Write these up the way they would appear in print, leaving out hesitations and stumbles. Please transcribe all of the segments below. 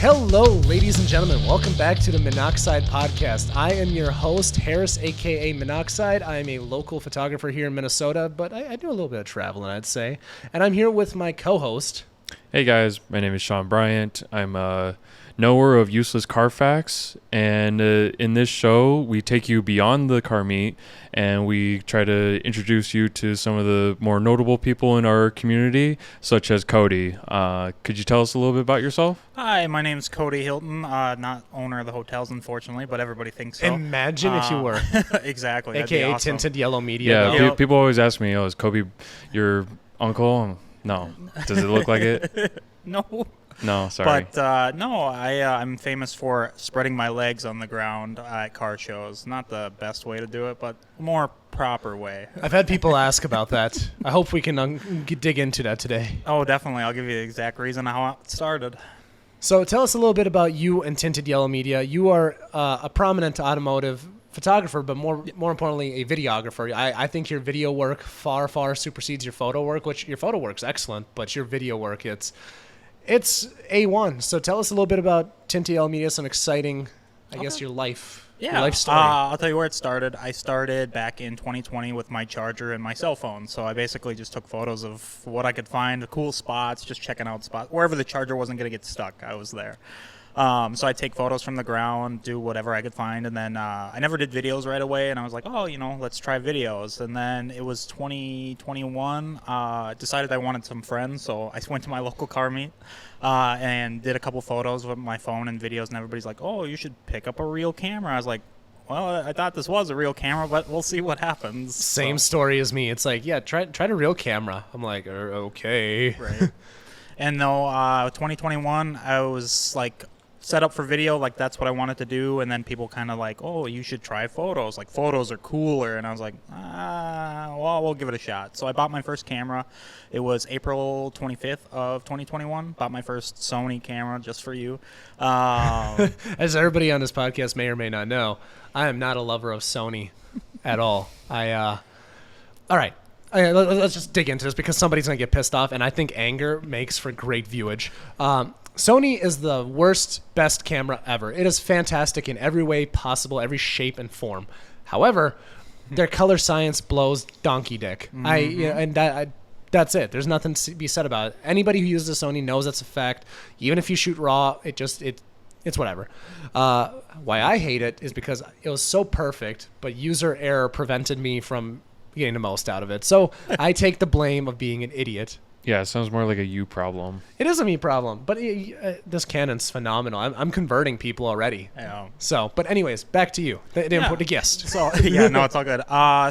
Hello, ladies and gentlemen. Welcome back to the Monoxide Podcast. I am your host, Harris, a.k.a. Monoxide. I am a local photographer here in Minnesota, but I do a little bit of traveling, I'd say. And I'm here with my co-host. Hey, guys. My name is Sean Bryant. I'm a knower of useless car facts. And in this show, we take you beyond the car meet, and we try to introduce you to some of the more notable people in our community, such as Cody. Could you tell us a little bit about yourself? Hi, my name's Cody Hilton. Not owner of the hotels, unfortunately, but everybody thinks so. Imagine if you were. Exactly. A.k.a. Awesome. Tinted Yellow Media. Yeah, people always ask me, is Kobe your uncle? No. Does it look like it? No. No, sorry. But I'm famous for spreading my legs on the ground at car shows. Not the best way to do it, but a more proper way. I've had people ask about that. I hope we can dig into that today. Oh, definitely. I'll give you the exact reason how it started. So tell us a little bit about you and Tinted Yellow Media. You are a prominent automotive photographer, but more importantly, a videographer. I think your video work far supersedes your photo work, which your photo work's excellent, but your video work, it's A1. So tell us a little bit about Tinted Yellow Media, some exciting, I guess, your life story. I'll tell you where it started. I started back in 2020 with my charger and my cell phone. So I basically just took photos of what I could find, cool spots, just checking out spots. Wherever the charger wasn't going to get stuck, I was there. So I'd take photos from the ground, do whatever I could find, and then I never did videos right away, and I was like, let's try videos. And then it was 2021, decided I wanted some friends, so I went to my local car meet and did a couple photos with my phone and videos, and everybody's like, oh, you should pick up a real camera. I was like, well, I thought this was a real camera, but we'll see what happens. Same story as me. It's like, yeah, try a real camera. I'm like, okay. Right. And though 2021, I was like, set up for video, like that's what I wanted to do, and then people kind of like, oh, you should try photos, like photos are cooler, and I was like, well, we'll give it a shot. So I bought my first camera. It was April 25th of 2021. Bought my first Sony camera just for you. As everybody on this podcast may or may not know, I am not a lover of Sony at all. All right. Let's just dig into this because somebody's going to get pissed off, and I think anger makes for great viewage. Sony is the worst, best camera ever. It is fantastic in every way possible, every shape and form. However, their color science blows donkey dick. Mm-hmm. That's it. There's nothing to be said about it. Anybody who uses a Sony knows that's a fact. Even if you shoot RAW, it's whatever. Why I hate it is because it was so perfect, but user error prevented me from getting the most out of it. So I take the blame of being an idiot. Yeah, it sounds more like a you problem. It is a me problem, but this Canon's phenomenal. I'm converting people already. Yeah. So, but anyways, back to you, the important guest. So yeah, no, it's all good.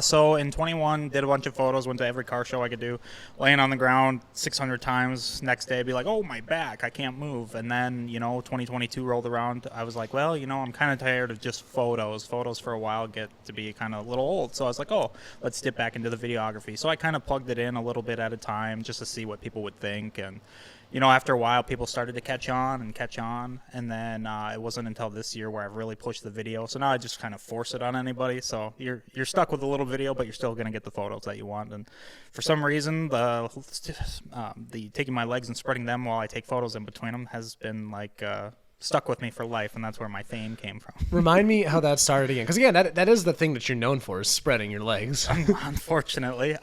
So in 21, did a bunch of photos, went to every car show I could do, laying on the ground 600 times. Next day, be like, oh, my back, I can't move. And then 2022 rolled around. I was like, well, I'm kind of tired of just photos. Photos for a while get to be kind of a little old. So I was like, oh, let's dip back into the videography. So I kind of plugged it in a little bit at a time just to see what people would think. And after a while people started to catch on, and then it wasn't until this year where I really pushed the video. So now I just kind of force it on anybody, so you're stuck with a little video, but you're still going to get the photos that you want. And for some reason the taking my legs and spreading them while I take photos in between them has been like stuck with me for life, and that's where my fame came from. Remind me how that started again, because again, that is the thing that you're known for, is spreading your legs. Unfortunately.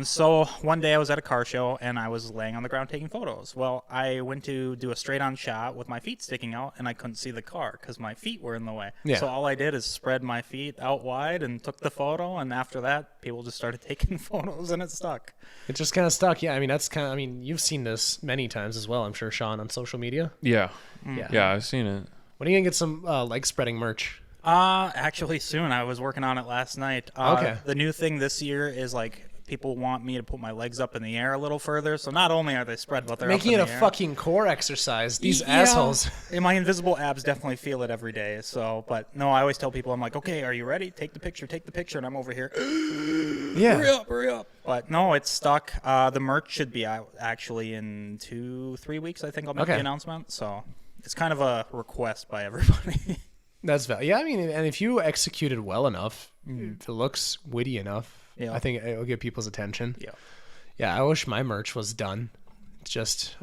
So one day I was at a car show and I was laying on the ground taking photos. Well, I went to do a straight-on shot with my feet sticking out, and I couldn't see the car because my feet were in the way. Yeah. So all I did is spread my feet out wide and took the photo, and after that, people just started taking photos, and it stuck. It just kind of stuck. Yeah, you've seen this many times as well, I'm sure, Sean, on social media. Yeah. Yeah. Yeah, I've seen it. When are you going to get some leg spreading merch? Actually soon. I was working on it last night. Okay. The new thing this year is like people want me to put my legs up in the air a little further. So not only are they spread, but they're making up in it the a air. fucking core exercise. These assholes. And my invisible abs definitely feel it every day. So, but no, I always tell people, I'm like, okay, are you ready? Take the picture, and I'm over here. Yeah. Hurry up. But no, it's stuck. The merch should be out actually in 2-3 weeks. I think I'll make the announcement. So it's kind of a request by everybody. That's valid. Yeah, and if you execute it well enough, if it looks witty enough, I think it'll get people's attention. Yeah. Yeah, I wish my merch was done. It's just,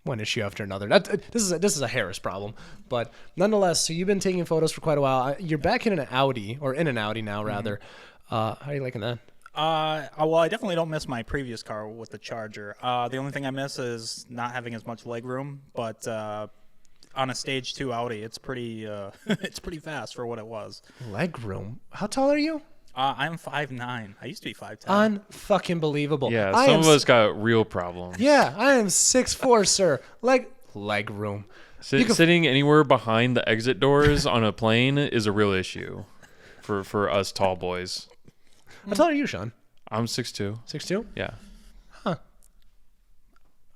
one issue after another. This is a Harris problem, but nonetheless. So you've been taking photos for quite a while. You're back in an Audi, or in an Audi now, rather. How are you liking that? Well, I definitely don't miss my previous car with the Charger. The only thing I miss is not having as much leg room, but on a stage 2 Audi, it's pretty it's pretty fast for what it was. Leg room? How tall are you? I'm 5'9". I used to be 5'10". Unfucking believable. Yeah, some of us got real problems. Yeah, I am 6'4", sir. Leg room. Sitting anywhere behind the exit doors on a plane is a real issue for us tall boys. How tall are you, Sean? I'm 6'2". 6'2"? Yeah. Huh.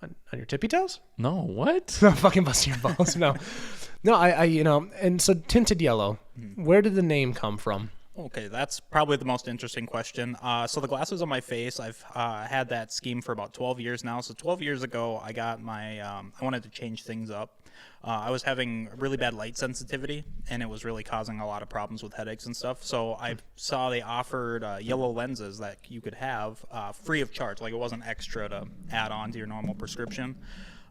On your tippy toes? No, what? No, fucking busting your balls. No. No, I and so Tinted Yellow, where did the name come from? Okay, that's probably the most interesting question. So the glasses on my face, I've had that scheme for about 12 years now. So 12 years ago, I got my, I wanted to change things up. I was having really bad light sensitivity, and it was really causing a lot of problems with headaches and stuff. So I saw they offered yellow lenses that you could have free of charge. Like, it wasn't extra to add on to your normal prescription.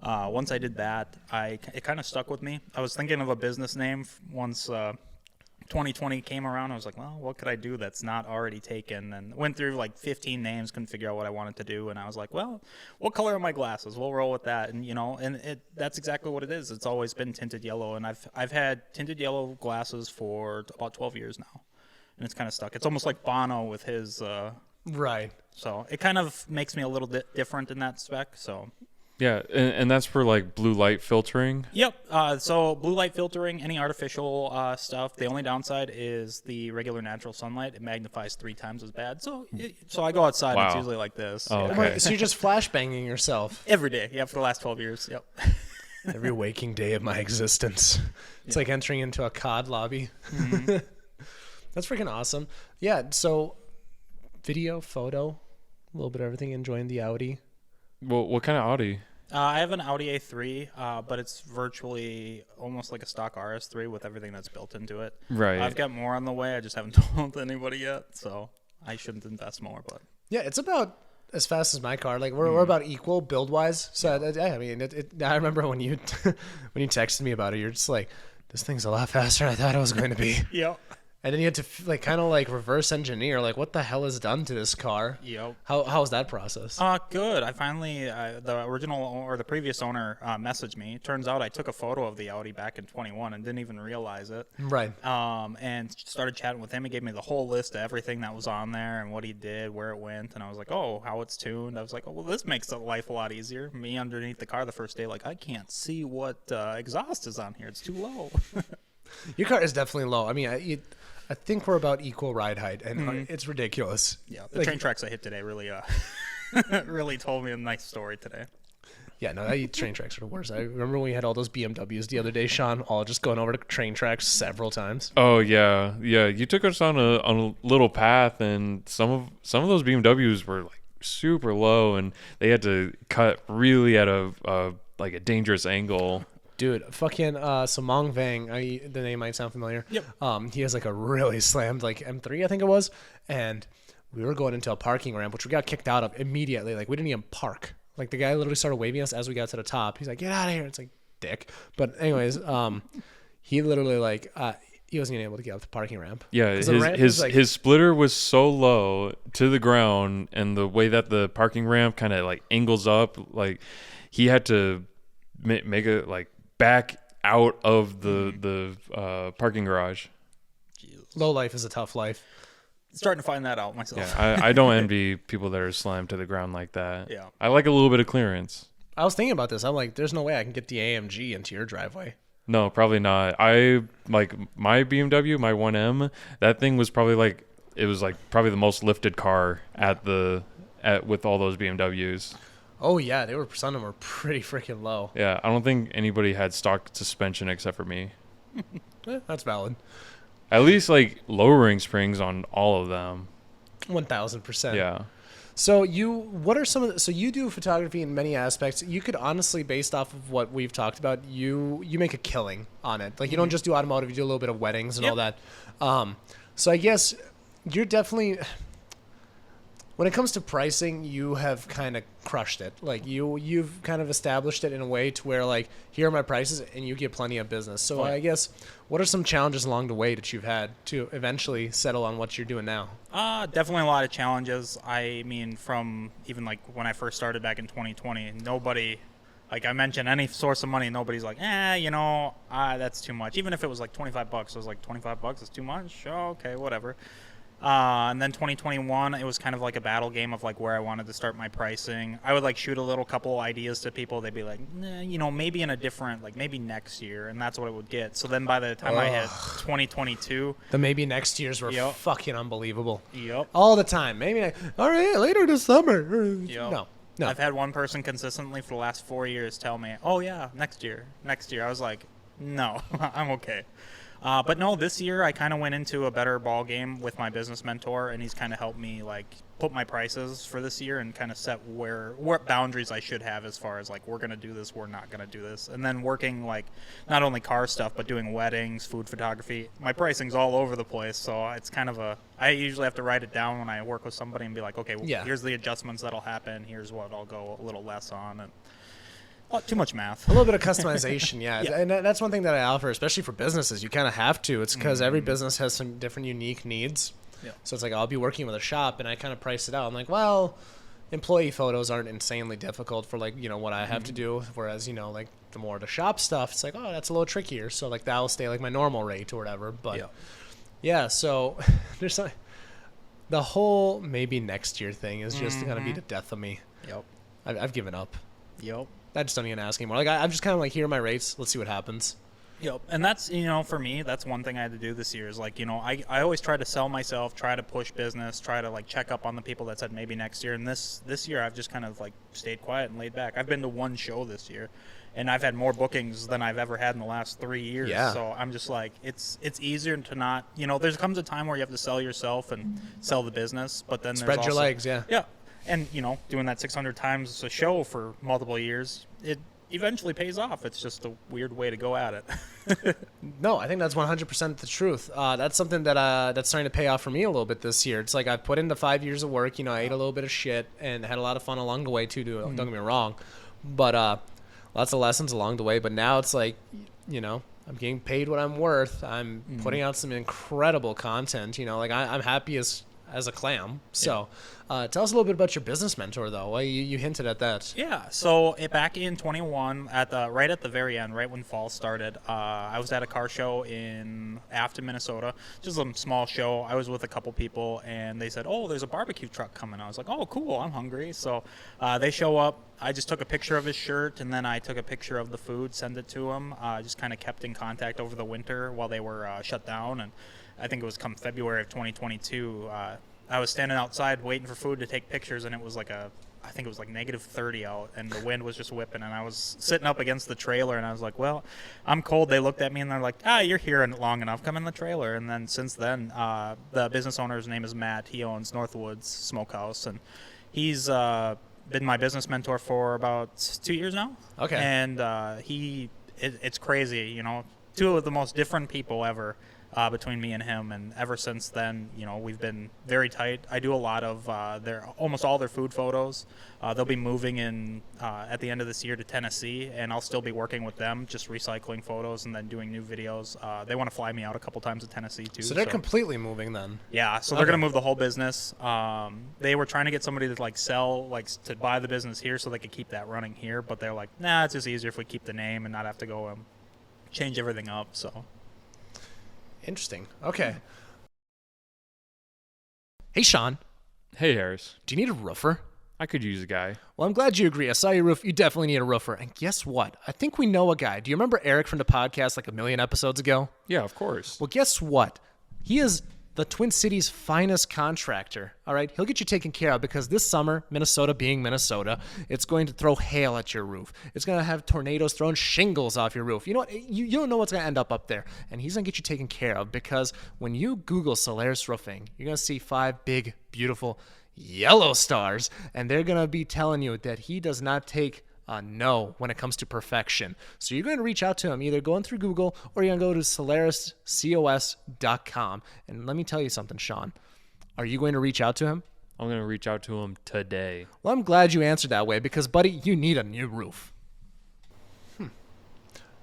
Once I did that, it kind of stuck with me. I was thinking of a business name once 2020 came around. I was like, well, what could I do that's not already taken? And went through like 15 names, couldn't figure out what I wanted to do. And I was like, well, what color are my glasses? We'll roll with that. And that's exactly what it is. It's always been tinted yellow. And I've had tinted yellow glasses for about 12 years now. And it's kind of stuck. It's almost like Bono with his Right. So it kind of makes me a little bit different in that spec. So Yeah, and that's for like blue light filtering. Yep. So blue light filtering, any artificial stuff. The only downside is the regular natural sunlight. It magnifies 3 times as bad. So I go outside. Wow. And it's usually like this. Oh, Yeah. okay. So you're just flashbanging yourself Every day. Yeah, for the last 12 years. Yep. every waking day of my existence. It's like entering into a COD lobby. Mm-hmm. That's freaking awesome. Yeah. So video, photo, a little bit of everything. Enjoying the Audi. Well, what kind of Audi? I have an Audi A3, but it's virtually almost like a stock RS3 with everything that's built into it. Right. I've got more on the way. I just haven't told anybody yet, so I shouldn't invest more. But Yeah, it's about as fast as my car. Like we're about equal build wise. So I mean, I remember when you when you texted me about it, you're just like, this thing's a lot faster than I thought it was going to be. yep. And then you had to kind of reverse engineer, what the hell is done to this car? Yep. How was that process? Good. I finally, the original or the previous owner messaged me. Turns out I took a photo of the Audi back in 21 and didn't even realize it. Right. And started chatting with him. He gave me the whole list of everything that was on there and what he did, where it went. And I was like, oh, how it's tuned. I was like, oh, well, this makes life a lot easier. Me underneath the car the first day, I can't see what exhaust is on here. It's too low. Your car is definitely low. I mean, I think we're about equal ride height, and it's ridiculous. Yeah, the train tracks I hit today really really told me a nice story today. Yeah, no, train tracks are the worst. I remember when we had all those BMWs the other day, Sean, all just going over to train tracks several times. Oh yeah. You took us on a little path, and some of those BMWs were super low, and they had to cut really at a dangerous angle. Dude, fucking so Mong Vang, the name might sound familiar. Yep. He has a really slammed M3, I think it was, and we were going into a parking ramp, which we got kicked out of immediately. We didn't even park. The guy literally started waving us as we got to the top. He's like, "Get out of here!" It's like, dick. But anyways, he literally he wasn't even able to get up the parking ramp. Yeah, his splitter was so low to the ground, and the way that the parking ramp kind of angles up, he had to make it back out of the parking garage. Jesus. Low life is a tough life. Starting to find that out myself. Yeah, I don't envy people that are slammed to the ground like that. Yeah. I like a little bit of clearance. I was thinking about this. I'm like, there's no way I can get the AMG into your driveway. No, probably not. I my BMW, my 1M. That thing was probably probably the most lifted car with all those BMWs. Oh yeah, some of them were pretty freaking low. Yeah, I don't think anybody had stock suspension except for me. That's valid. At least lowering springs on all of them. 1,000%. Yeah. So what are some of so you do photography in many aspects. You could honestly, based off of what we've talked about, you make a killing on it. You don't just do automotive, you do a little bit of weddings and all that. So I guess you're definitely, When it comes to pricing, you have kind of crushed it. Like you've kind of established it in a way to where like, here are my prices and you get plenty of business. So I guess, what are some challenges along the way that you've had to eventually settle on what you're doing now? Definitely a lot of challenges. I mean, from even like when I first started back in 2020, nobody, like I mentioned, any source of money, nobody's like, that's too much. Even if it was like $25, I was like, $25 is too much? Oh, okay, whatever. And then 2021, it was kind of like a battle game of like where I wanted to start my pricing. I would like shoot a little couple ideas to people. They'd be like, maybe in a different, like maybe next year. And that's what it would get. So then by the time I hit 2022. The maybe next years were fucking unbelievable. Yep. All the time. Maybe, all right, later this summer. Yep. No. I've had one person consistently for the last 4 years tell me, oh yeah, next year. I was like, no, I'm okay. But no, this year I kind of went into a better ball game with my business mentor, and he's kind of helped me like put my prices for this year and kind of set what boundaries I should have as far as like, we're going to do this, we're not going to do this. And then working like not only car stuff, but doing weddings, food photography, my pricing's all over the place. So it's kind of I usually have to write it down when I work with somebody and be like, okay, here's the adjustments that'll happen. Here's what I'll go a little less on. And too much math. A little bit of customization, yeah. And that's one thing that I offer, especially for businesses. You kind of have to. It's because every business has some different unique needs. Yeah. So it's like I'll be working with a shop, and I kind of price it out. I'm like, well, employee photos aren't insanely difficult for like what I have to do. Whereas like the more the shop stuff, it's like, oh, that's a little trickier. So like that'll stay like my normal rate or whatever. But yeah, so there's the whole maybe next year thing is just gonna be the death of me. Yep. I've given up. Yep. I just don't even ask anymore. Like I'm just kind of like, here are my rates. Let's see what happens. Yep. And that's, for me, that's one thing I had to do this year is like, I always try to sell myself, try to push business, try to like check up on the people that said maybe next year. And this year I've just kind of like stayed quiet and laid back. I've been to one show this year, and I've had more bookings than I've ever had in the last 3 years. Yeah. So I'm just like, it's easier to not, there comes a time where you have to sell yourself and sell the business, but then spread your legs. Yeah. Yeah. And, doing that 600 times a show for multiple years, it eventually pays off. It's just a weird way to go at it. No, I think that's 100% the truth. That's something that's starting to pay off for me a little bit this year. It's like I've put into 5 years of work. I ate a little bit of shit and had a lot of fun along the way, too. Don't get me wrong. But lots of lessons along the way. But now it's like, I'm getting paid what I'm worth. I'm putting out some incredible content. Like I'm happy as a clam. So tell us a little bit about your business mentor, though. Well, you hinted at that. Yeah. So back in 21, right at the very end, right when fall started, I was at a car show in Afton, Minnesota. Just a small show. I was with a couple people, and they said, oh, there's a barbecue truck coming. I was like, oh, cool. I'm hungry. So they show up. I just took a picture of his shirt, and then I took a picture of the food, sent it to him. Just kind of kept in contact over the winter while they were shut down. And I think it was come February of 2022. I was standing outside waiting for food to take pictures, and it was like I think it was like -30 out, and the wind was just whipping, and I was sitting up against the trailer, and I was like, well, I'm cold. They looked at me, and they're like, you're here long enough. Come in the trailer. And then since then, the business owner's name is Matt. He owns Northwoods Smokehouse, and he's been my business mentor for about 2 years now. Okay. And it's crazy, two of the most different people ever. Between me and him, and ever since then, we've been very tight. I do a lot of almost all their food photos. They'll be moving in at the end of this year to Tennessee, and I'll still be working with them, just recycling photos and then doing new videos. They want to fly me out a couple times to Tennessee too. So they're completely moving then. Yeah, so they're gonna move the whole business. They were trying to get somebody to to buy the business here so they could keep that running here, but they're like, nah, it's just easier if we keep the name and not have to go change everything up. So. Interesting. Okay. Hey, Sean. Hey, Harris. Do you need a roofer? I could use a guy. Well, I'm glad you agree. I saw your roof. You definitely need a roofer. And guess what? I think we know a guy. Do you remember Eric from the podcast like a million episodes ago? Yeah, of course. Well, guess what? He is the Twin Cities' finest contractor. All right, he'll get you taken care of because this summer, Minnesota being Minnesota, it's going to throw hail at your roof. It's going to have tornadoes throwing shingles off your roof. You know what? You don't know what's going to end up there. And he's going to get you taken care of because when you Google Solaris Roofing, you're going to see 5 big, beautiful yellow stars. And they're going to be telling you that he does not take no when it comes to perfection. So you're going to reach out to him either going through Google or you're going to go to solariscos.com. And let me tell you something, Sean. Are you going to reach out to him? I'm going to reach out to him today. Well, I'm glad you answered that way because, buddy, you need a new roof.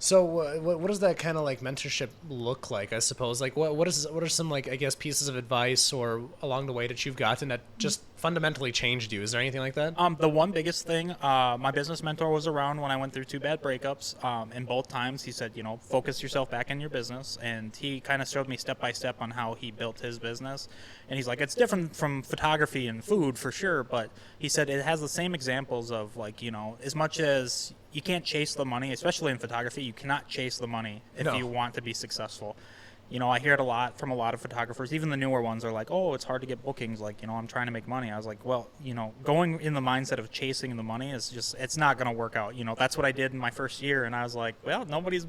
So what does that kind of like mentorship look like, I suppose? Like what are some like, I guess, pieces of advice or along the way that you've gotten that just fundamentally changed you? Is there anything like that? The one biggest thing, my business mentor was around when I went through 2 bad breakups. And both times he said, focus yourself back in your business. And he kind of showed me step by step on how he built his business. And he's like, it's different from photography and food for sure. But he said it has the same examples of like, as much as you can't chase the money, especially in photography, you cannot chase the money if you want to be successful. I hear it a lot from a lot of photographers. Even the newer ones are like, oh, it's hard to get bookings. Like, I'm trying to make money. I was like, well, going in the mindset of chasing the money is just, it's not going to work out. That's what I did in my first year. And I was like, well, nobody's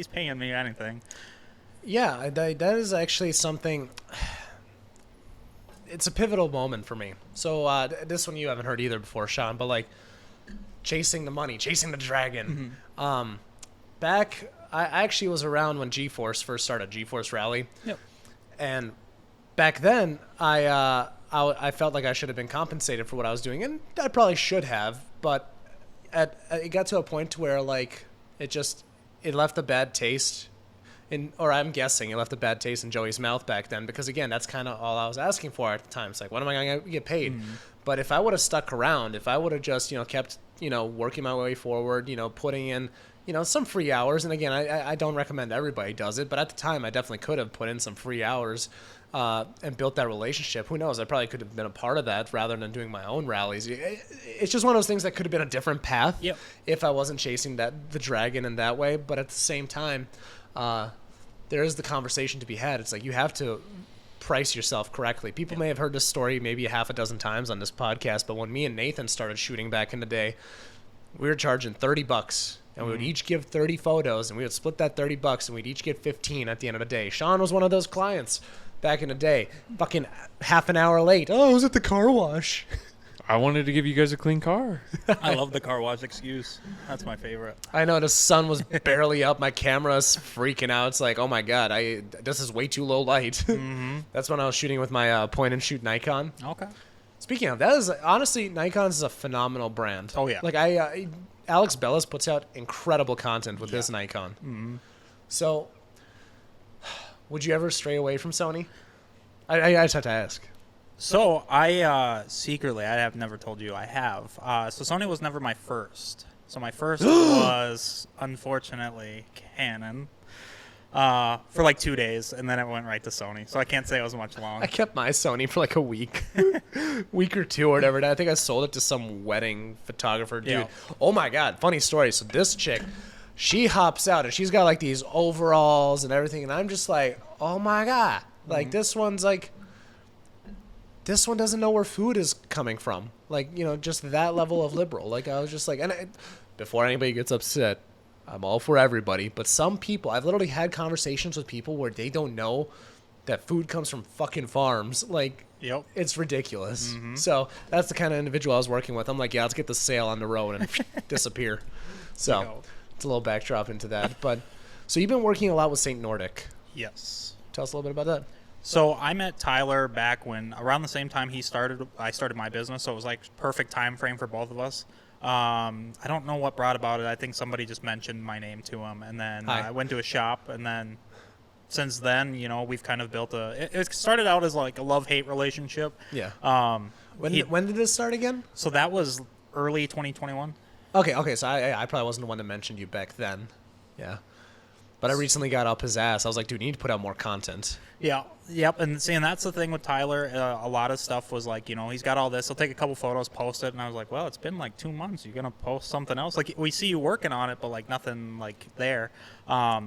paying me anything. Yeah, that is actually something. It's a pivotal moment for me. So this one you haven't heard either before, Sean, but like chasing the money, chasing the dragon. Mm-hmm. Back, I actually was around when G-Force first started, G-Force Rally. Yep. And back then, I felt like I should have been compensated for what I was doing, and I probably should have, but it got to a point to where like it left a bad taste or I'm guessing it left a bad taste in Joey's mouth back then, because again, that's kind of all I was asking for at the time. It's like, what am I going to get paid? Mm-hmm. But if I would have stuck around, if I would have just, kept, working my way forward, putting in, some free hours. And again, I don't recommend everybody does it, but at the time I definitely could have put in some free hours and built that relationship. Who knows? I probably could have been a part of that rather than doing my own rallies. It's just one of those things that could have been a different path if I wasn't chasing the dragon in that way. But at the same time, there is the conversation to be had. It's like you have to price yourself correctly. People may have heard this story maybe a half a dozen times on this podcast, but when me and Nathan started shooting back in the day, we were charging $30, and we would each give 30 photos, and we would split that $30, and we'd each get 15 at the end of the day. Sean was one of those clients back in the day, fucking half an hour late. Oh, I was at the car wash. I wanted to give you guys a clean car. I love the car wash excuse. That's my favorite. I know, the sun was barely up. My camera's freaking out. It's like, oh my God, this is way too low light. Mm-hmm. That's when I was shooting with my point and shoot Nikon. Okay. Speaking of, that is honestly, Nikon's is a phenomenal brand. Oh yeah. Like Alex Bellis puts out incredible content with his Nikon. Mm-hmm. So, would you ever stray away from Sony? I just have to ask. So I secretly, I have never told you I have. So Sony was never my first. So my first was unfortunately Canon for like 2 days, and then it went right to Sony. So I can't say it was much long. I kept my Sony for like a week, week or two or whatever. I think I sold it to some wedding photographer dude. Yeah. Oh my God, funny story. So this chick, she hops out and she's got like these overalls and everything, and I'm just like, oh my God, like this one's like. This one doesn't know where food is coming from. Like, just that level of liberal. Like, I was just like, before anybody gets upset, I'm all for everybody. But some people, I've literally had conversations with people where they don't know that food comes from fucking farms. Like, It's ridiculous. Mm-hmm. So that's the kind of individual I was working with. I'm like, yeah, let's get the sale on the road and disappear. So it's a little backdrop into that. But so you've been working a lot with St. Nordic. Yes. Tell us a little bit about that. So I met Tyler back when, around the same time I started my business, so it was like perfect time frame for both of us. I don't know what brought about it. I think somebody just mentioned my name to him, and then I went to a shop, and then since then, we've kind of built it started out as like a love-hate relationship. Yeah. When did this start again? So that was early 2021. Okay, so I probably wasn't the one that mentioned you back then. Yeah. But I recently got up his ass. I was like, dude, you need to put out more content. Yeah. Yep. And that's the thing with Tyler. A lot of stuff was like, he's got all this. He'll take a couple photos, post it. And I was like, well, it's been like 2 months. You're going to post something else? Like, we see you working on it, but like nothing like there.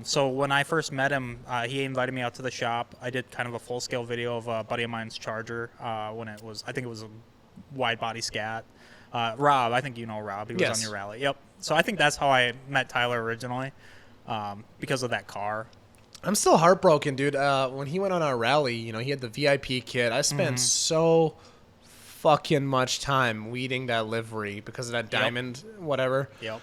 So when I first met him, he invited me out to the shop. I did kind of a full scale video of a buddy of mine's Charger when I think it was a wide body scat. Rob, I think you know Rob. He was on your rally. Yep. So I think that's how I met Tyler originally. Because of that car. I'm still heartbroken, dude. When he went on our rally, he had the VIP kit. I spent so fucking much time weeding that livery because of that diamond whatever. Yep.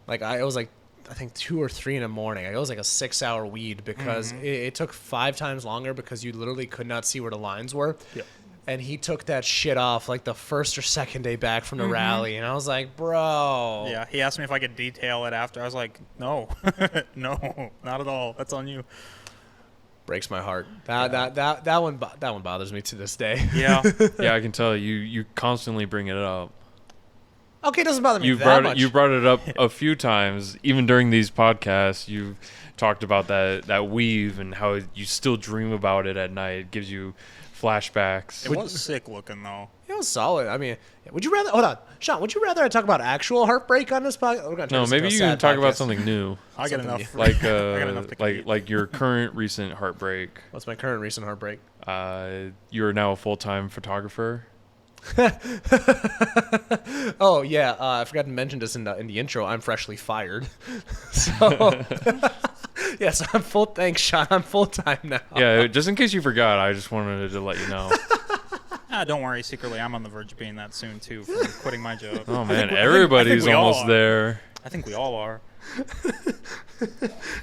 Like, it was like, I think 2 or 3 in the morning. It was like a 6-hour weed because it took 5 times longer because you literally could not see where the lines were. Yep. and he took that shit off like the first or second day back from the rally, and I was like, bro. Yeah, he asked me if I could detail it after. I was like, no, no, not at all. That's on you. Breaks my heart. That one bothers me to this day. Yeah. Yeah, I can tell you constantly bring it up. Okay, it doesn't bother me You that much. You brought it up a few times, even during these podcasts. You've talked about that weave and how you still dream about it at night. It gives you flashbacks. It was sick looking, though. It was solid. I mean, would you rather? Hold on, Sean. Would you rather I talk about actual heartbreak on this podcast? No, maybe you can talk about something new, I get enough. like I got enough to keep. like your current recent heartbreak. What's my current recent heartbreak? You are now a full-time photographer. Oh yeah, I forgot to mention this in the intro. I'm freshly fired. So yes, I'm full. Thanks, Sean. I'm full time now. Yeah, just in case you forgot, I just wanted to let you know. Don't worry. Secretly, I'm on the verge of being that soon too, from quitting my job. Oh man, everybody's we all almost are. there. I think we all are.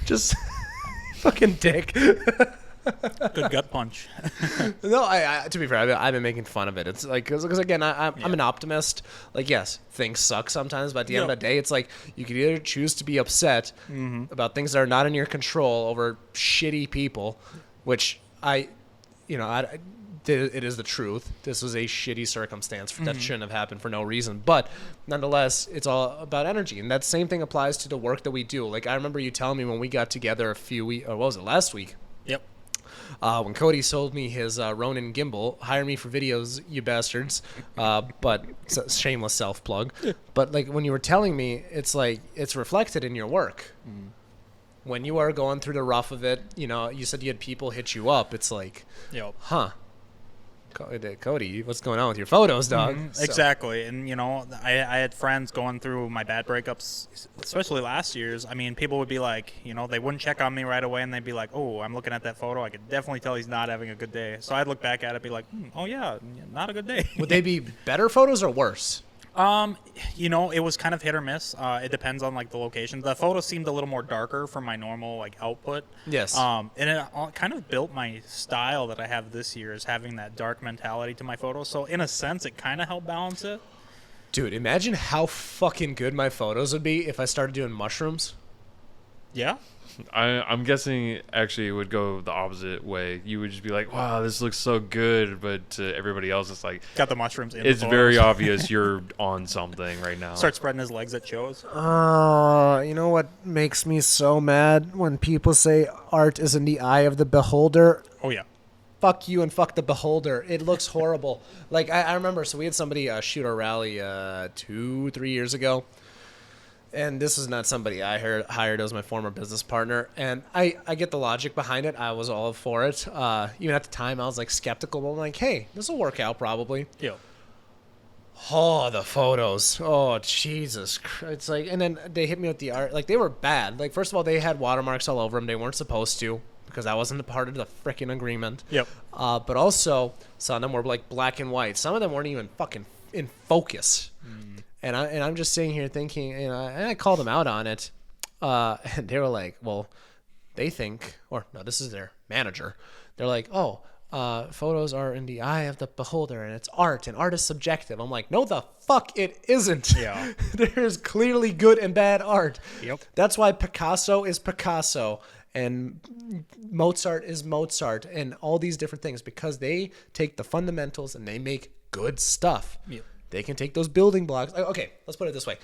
Just fucking dick. Good gut punch. No, I to be fair, I've been making fun of it. It's like because again, I'm an optimist. Like yes, things suck sometimes, but at the end of the day, it's like you can either choose to be upset about things that are not in your control over shitty people, which it is the truth. This was a shitty circumstance that shouldn't have happened for no reason. But nonetheless, it's all about energy, and that same thing applies to the work that we do. Like I remember you telling me when we got together last week. Yep. When Cody sold me his Ronin gimbal, hire me for videos, you bastards. But it's a shameless self-plug. But like when you were telling me, it's like it's reflected in your work. When you are going through the rough of it, you said you had people hit you up. It's like, huh. Cody, what's going on with your photos, dog? So. Exactly. And, I had friends going through my bad breakups, especially last year's. I mean, people would be like, they wouldn't check on me right away, and they'd be like, oh, I'm looking at that photo. I could definitely tell he's not having a good day. So I'd look back at it and be like, oh, yeah, not a good day. Would they be better photos or worse? It was kind of hit or miss. It depends on like the location. The photo seemed a little more darker from my normal like output. Yes. And it kind of built my style that I have this year, is having that dark mentality to my photos. So in a sense, it kind of helped balance it. Dude, imagine how fucking good my photos would be if I started doing mushrooms. Yeah. I'm guessing actually it would go the opposite way. You would just be like, wow, this looks so good, but to everybody else it's like, got the mushrooms in it's the very photos. obvious you're on something right now. Start spreading his legs at shows. You know what makes me so mad? When people say art is in the eye of the beholder. Oh yeah. Fuck you and fuck the beholder. It looks horrible. Like I remember, so we had somebody shoot our rally 2-3 years ago. And this is not somebody I hired as my former business partner. And I get the logic behind it. I was all for it. Even at the time, I was like skeptical. But I'm like, hey, this will work out probably. Yeah. Oh, the photos. Oh, Jesus Christ. It's like, and then they hit me with the art. Like, they were bad. Like, first of all, they had watermarks all over them. They weren't supposed to, because I wasn't a part of the freaking agreement. Yep. But also, some of them were like black and white. Some of them weren't even fucking in focus. And I'm just sitting here thinking, and I called them out on it. And they were like, well, they think, or no, this is their manager. They're like, oh, photos are in the eye of the beholder, and it's art, and art is subjective. I'm like, no, the fuck it isn't. Yeah. There's clearly good and bad art. Yep. That's why Picasso is Picasso, and Mozart is Mozart, and all these different things, because they take the fundamentals and they make good stuff. Yep. They can take those building blocks. Okay, let's put it this way.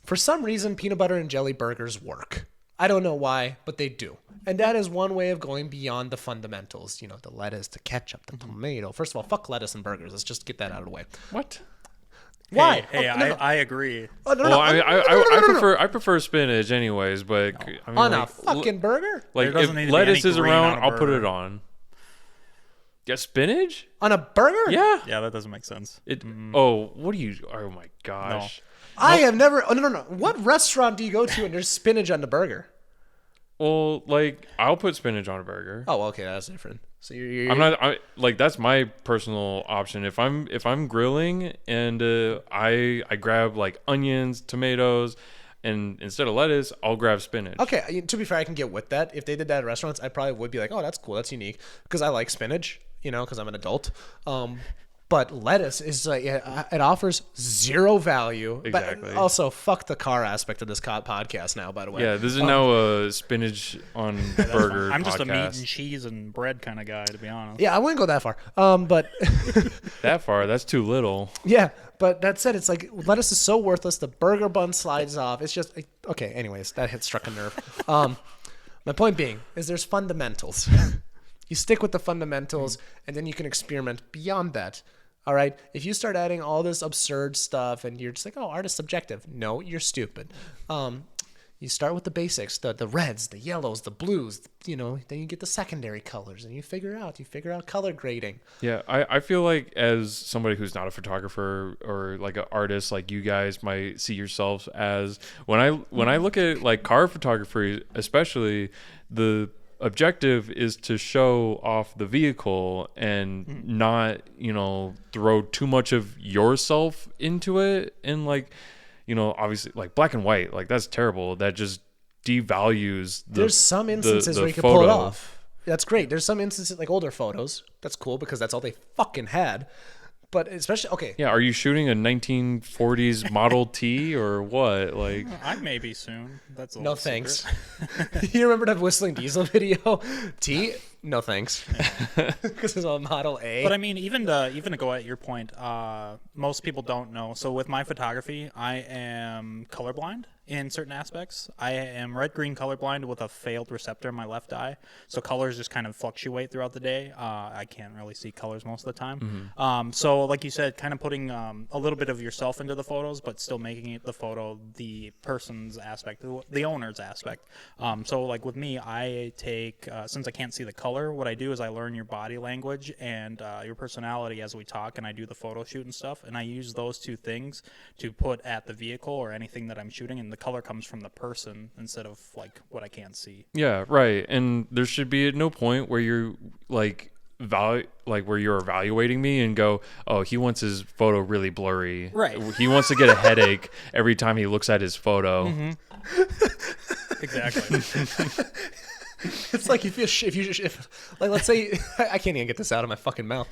For some reason, peanut butter and jelly burgers work. I don't know why, but they do. And that is one way of going beyond the fundamentals. The lettuce, the ketchup, the tomato. First of all, fuck lettuce and burgers. Let's just get that out of the way. What? Why? Hey, I agree. Oh, no, Well, no, I prefer spinach anyways, but I mean, on like, a fucking burger? like There doesn't if need to be lettuce any is green around, on a I'll put burger. it on. Yeah, spinach? On a burger? Yeah. Yeah, that doesn't make sense. Oh, what do you? Oh my gosh. I have never. Oh, no. What restaurant do you go to and there's spinach on the burger? Well, like I'll put spinach on a burger. Oh, okay, that's different. So you're I'm not. Like that's my personal option. If I'm grilling and I grab like onions, tomatoes, and instead of lettuce, I'll grab spinach. Okay, to be fair, I can get with that. If they did that at restaurants, I probably would be like, oh, that's cool, that's unique, because I like spinach. because I'm an adult. But lettuce is like it offers zero value. Exactly. But also, fuck the car aspect of this podcast now. By the way. Yeah, this is now a spinach on burger. I'm just a meat podcast. and cheese and bread kind of guy, to be honest. Yeah, I wouldn't go that far. But That far? That's too little. yeah. But that said, it's like lettuce is so worthless. The burger bun slides off. It's just okay. Anyways, that struck a nerve. My point being is there's fundamentals. You stick with the fundamentals, and then you can experiment beyond that. All right. If you start adding all this absurd stuff and you're just like, oh, art is subjective. No, you're stupid. You start with the basics, the reds, the yellows, the blues, then you get the secondary colors and you figure out color grading. Yeah, I feel like as somebody who's not a photographer or like an artist, like you guys might see yourselves as, when I look at like car photography, especially, the objective is to show off the vehicle and not throw too much of yourself into it. And like obviously like black and white, like that's terrible. That just devalues there's some instances where you can pull it off. That's great. There's some instances like older photos, that's cool because that's all they fucking had. But especially, okay. Yeah, are you shooting a 1940s Model T or what? Like, I may be soon. That's a No little thanks. secret. You remember that Whistling Diesel video? T? No thanks. Because it's a Model A. But I mean, even to go at your point, most people don't know. So with my photography, I am colorblind in certain aspects. I am red-green colorblind with a failed receptor in my left eye. So colors just kind of fluctuate throughout the day. I can't really see colors most of the time. So like you said, kind of putting a little bit of yourself into the photos, but still making it the photo the person's aspect, the owner's aspect. So like with me, I take, since I can't see the color, what I do is I learn your body language and your personality as we talk, and I do the photo shoot and stuff, and I use those two things to put at the vehicle or anything that I'm shooting, and the color comes from the person instead of like what I can't see. yeah, right. And there should be no point where you're like where you're evaluating me and go, oh, he wants his photo really blurry. Right. He wants to get a headache every time he looks at his photo. Exactly. It's like if like let's say I can't even get this out of my fucking mouth.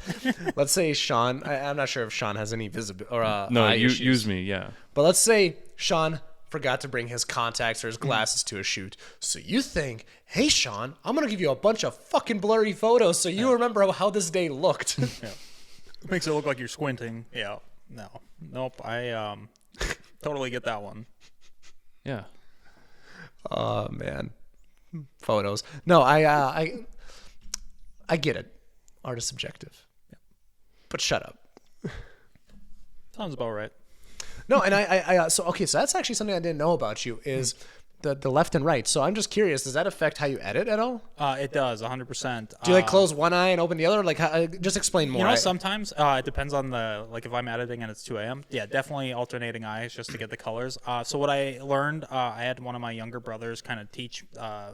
Let's say Sean, I'm not sure if Sean has any visibility or No, eye you issues. use me, yeah. But let's say Sean forgot to bring his contacts or his glasses to a shoot. So you think, hey Sean, I'm gonna give you a bunch of fucking blurry photos so you remember how this day looked. Yeah. Makes it look like you're squinting. Yeah. No. Nope. I totally get that one. Yeah. Oh man, photos. No, I get it. Art is subjective. But shut up. Sounds about right. No, and so that's actually something I didn't know about you is the left and right. So I'm just curious, does that affect how you edit at all? It does, 100%. Do you like close one eye and open the other? Like, just explain more. Sometimes it depends on like if I'm editing and it's 2 a.m. Yeah, definitely alternating eyes just to get the colors. So what I learned, I had one of my younger brothers kind of teach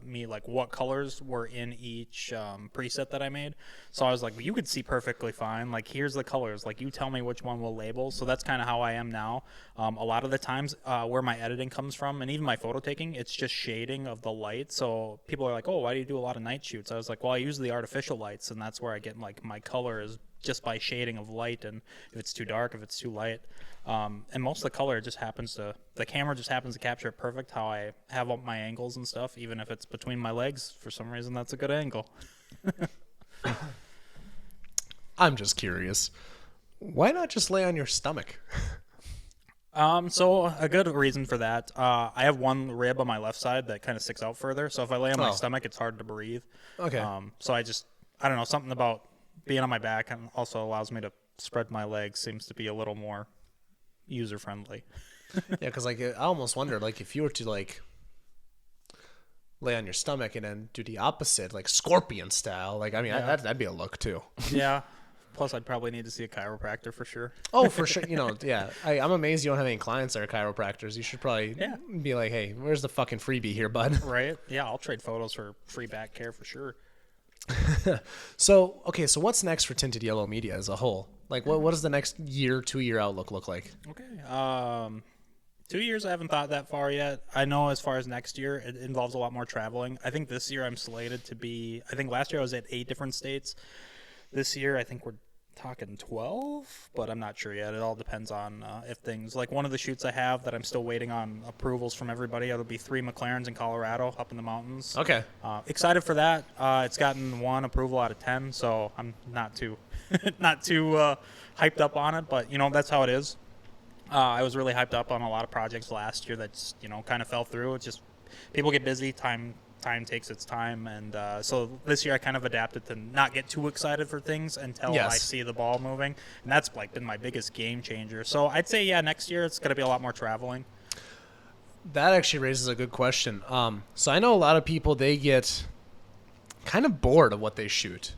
me like what colors were in each preset that I made. So I was like, well, you could see perfectly fine. Like, here's the colors. Like, you tell me which one will label. So that's kind of how I am now. A lot of the times where my editing comes from, and even my photo taking, it's just shading of the light. So people are like, oh, why do you do a lot of night shoots? I was like, well, I use the artificial lights, and that's where I get like my color is just by shading of light, and if it's too dark, if it's too light. And most of the color just happens to, the camera just happens to capture it perfect how I have up my angles and stuff, even if it's between my legs. For some reason, that's a good angle. I'm just curious. Why not just lay on your stomach? So a good reason for that, I have one rib on my left side that kind of sticks out further. So if I lay on my stomach, it's hard to breathe. Okay. So I don't know, something about being on my back and also allows me to spread my legs seems to be a little more user friendly. Yeah, because like I almost wonder, like if you were to like lay on your stomach and then do the opposite, like scorpion style, like I mean that'd be a look too. Yeah. Plus, I'd probably need to see a chiropractor for sure. Oh, for sure. Yeah. I'm amazed you don't have any clients that are chiropractors. You should probably be like, hey, where's the fucking freebie here, bud? Right? Yeah, I'll trade photos for free back care for sure. So what's next for Tinted Yellow Media as a whole? Like, what does the next 2-year outlook look like? Okay. 2 years, I haven't thought that far yet. I know as far as next year, it involves a lot more traveling. I think this year I'm slated to be, I think last year I was at 8 different states. This year, I think we're talking 12, but I'm not sure yet. It all depends on if things like one of the shoots I have that I'm still waiting on approvals from everybody. It'll be 3 McLarens in Colorado up in the mountains. Okay. Excited for that. It's gotten 1 approval out of 10, so I'm not too hyped up on it, but that's how it is. I was really hyped up on a lot of projects last year that just, kind of fell through. It's just people get busy, time takes its time, and so this year I kind of adapted to not get too excited for things until I see the ball moving, and that's like been my biggest game changer. So I'd say next year it's going to be a lot more traveling. That actually raises a good question. So I know a lot of people, they get kind of bored of what they shoot,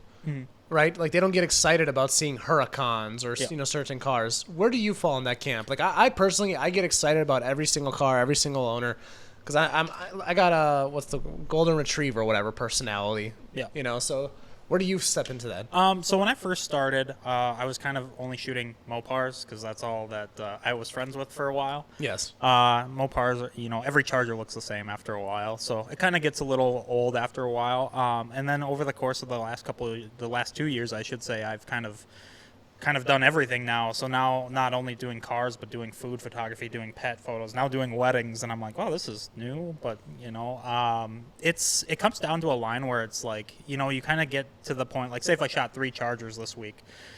right? Like they don't get excited about seeing Huracans or certain cars. Where do you fall in that camp? Like I personally, I get excited about every single car, every single owner. Because I got a, what's the golden retriever or whatever personality. Yeah. So where do you step into that? So when I first started, I was kind of only shooting Mopars because that's all that I was friends with for a while. Yes. Mopars, every Charger looks the same after a while. So it kind of gets a little old after a while. And then over the course of the last 2 years, I should say, I've kind of done everything now. So now not only doing cars, but doing food photography, doing pet photos, now doing weddings. And I'm like, wow, this is new. But, it comes down to a line where it's like, you kind of get to the point, like say if I shot 3 Chargers this week,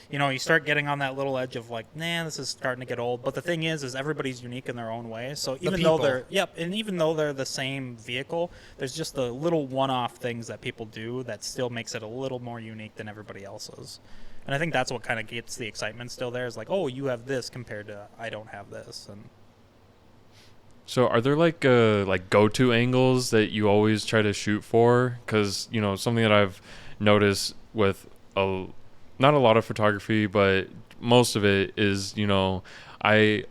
you start getting on that little edge of like, this is starting to get old. But the thing is everybody's unique in their own way. So even though they're the same vehicle, there's just the little one-off things that people do that still makes it a little more unique than everybody else's. And I think that's what kind of gets the excitement still there is like, oh, you have this compared to I don't have this. And so are there like go-to angles that you always try to shoot for? Because, something that I've noticed with not a lot of photography, but most of it is, I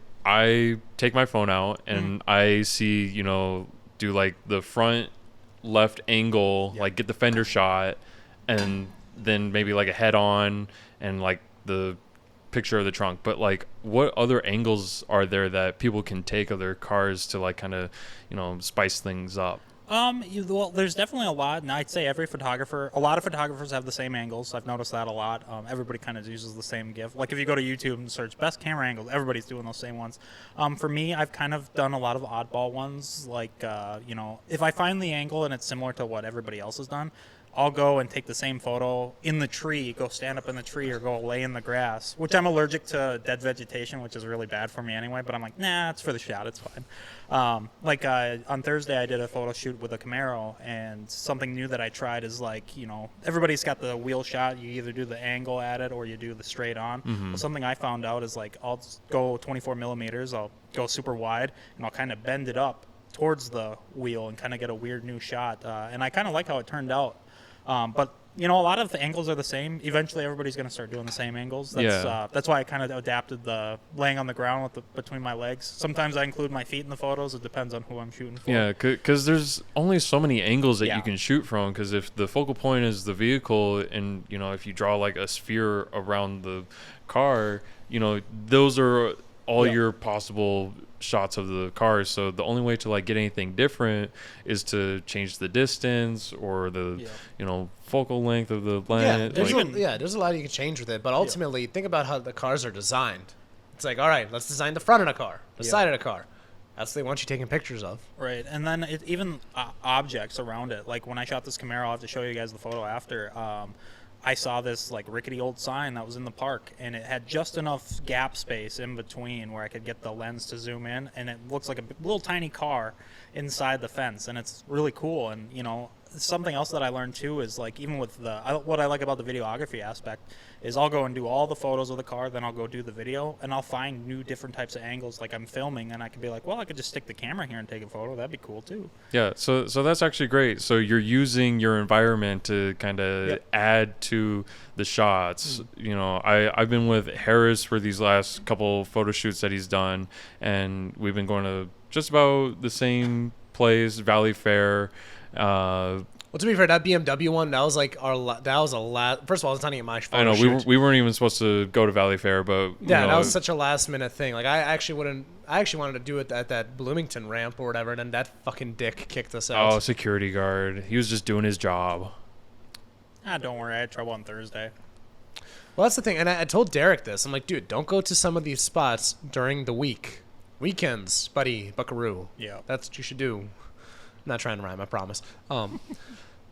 take my phone out and I see, do like the front left angle, like get the fender shot, and then maybe like a head on and like the picture of the trunk. But like what other angles are there that people can take of their cars to like kind of spice things up? Well, there's definitely a lot, and I'd say a lot of photographers have the same angles. I've noticed that a lot. Everybody kind of uses the same GIF. Like if you go to YouTube and search best camera angles, everybody's doing those same ones. For me, I've kind of done a lot of oddball ones. Like, if I find the angle and it's similar to what everybody else has done, I'll go and take the same photo in the tree, go stand up in the tree or go lay in the grass, which I'm allergic to dead vegetation, which is really bad for me anyway, but I'm like, nah, it's for the shot, it's fine. On Thursday I did a photo shoot with a Camaro, and something new that I tried is like, everybody's got the wheel shot. You either do the angle at it or you do the straight on. But something I found out is like, I'll go 24 millimeters, I'll go super wide, and I'll kind of bend it up towards the wheel and kind of get a weird new shot. And I kind of like how it turned out. But a lot of the angles are the same. Eventually, everybody's going to start doing the same angles. That's why I kind of adapted the laying on the ground between my legs. Sometimes I include my feet in the photos. It depends on who I'm shooting for. Yeah, because there's only so many angles that you can shoot from. Because if the focal point is the vehicle, and if you draw like a sphere around the car, those are all your possible shots of the car. So the only way to like get anything different is to change the distance or the focal length of the lens. There's a lot you can change with it, but ultimately think about how the cars are designed. It's like, all right, let's design the front of a car, the side of the car. That's what they want you taking pictures of. Right, and then even objects around it. Like when I shot this Camaro, I'll have to show you guys the photo after. I saw this like rickety old sign that was in the park, and it had just enough gap space in between where I could get the lens to zoom in, and it looks like a little tiny car inside the fence, and it's really cool. And something else that I learned too is like, even with what I like about the videography aspect is I'll go and do all the photos of the car, then I'll go do the video, and I'll find new different types of angles. Like I'm filming, and I can be like, well, I could just stick the camera here and take a photo. That'd be cool too. Yeah, so that's actually great. So you're using your environment to kind of add to the shots. I've been with Harris for these last couple photo shoots that he's done, and we've been going to just about the same place, Valley Fair. Well, to be fair, that BMW one, that was like first of all, it's not even my photo I know shoot. we weren't even supposed to go to Valley Fair, but that was such a last minute thing. Like I actually wanted to do it at that Bloomington ramp or whatever, and then that fucking dick kicked us out. Oh, security guard. He was just doing his job. Don't worry, I had trouble on Thursday. Well, that's the thing. And I told Derek this. I'm like, dude, don't go to some of these spots during the week. Weekends, buddy, buckaroo. Yeah. That's what you should do. I'm not trying to rhyme, I promise.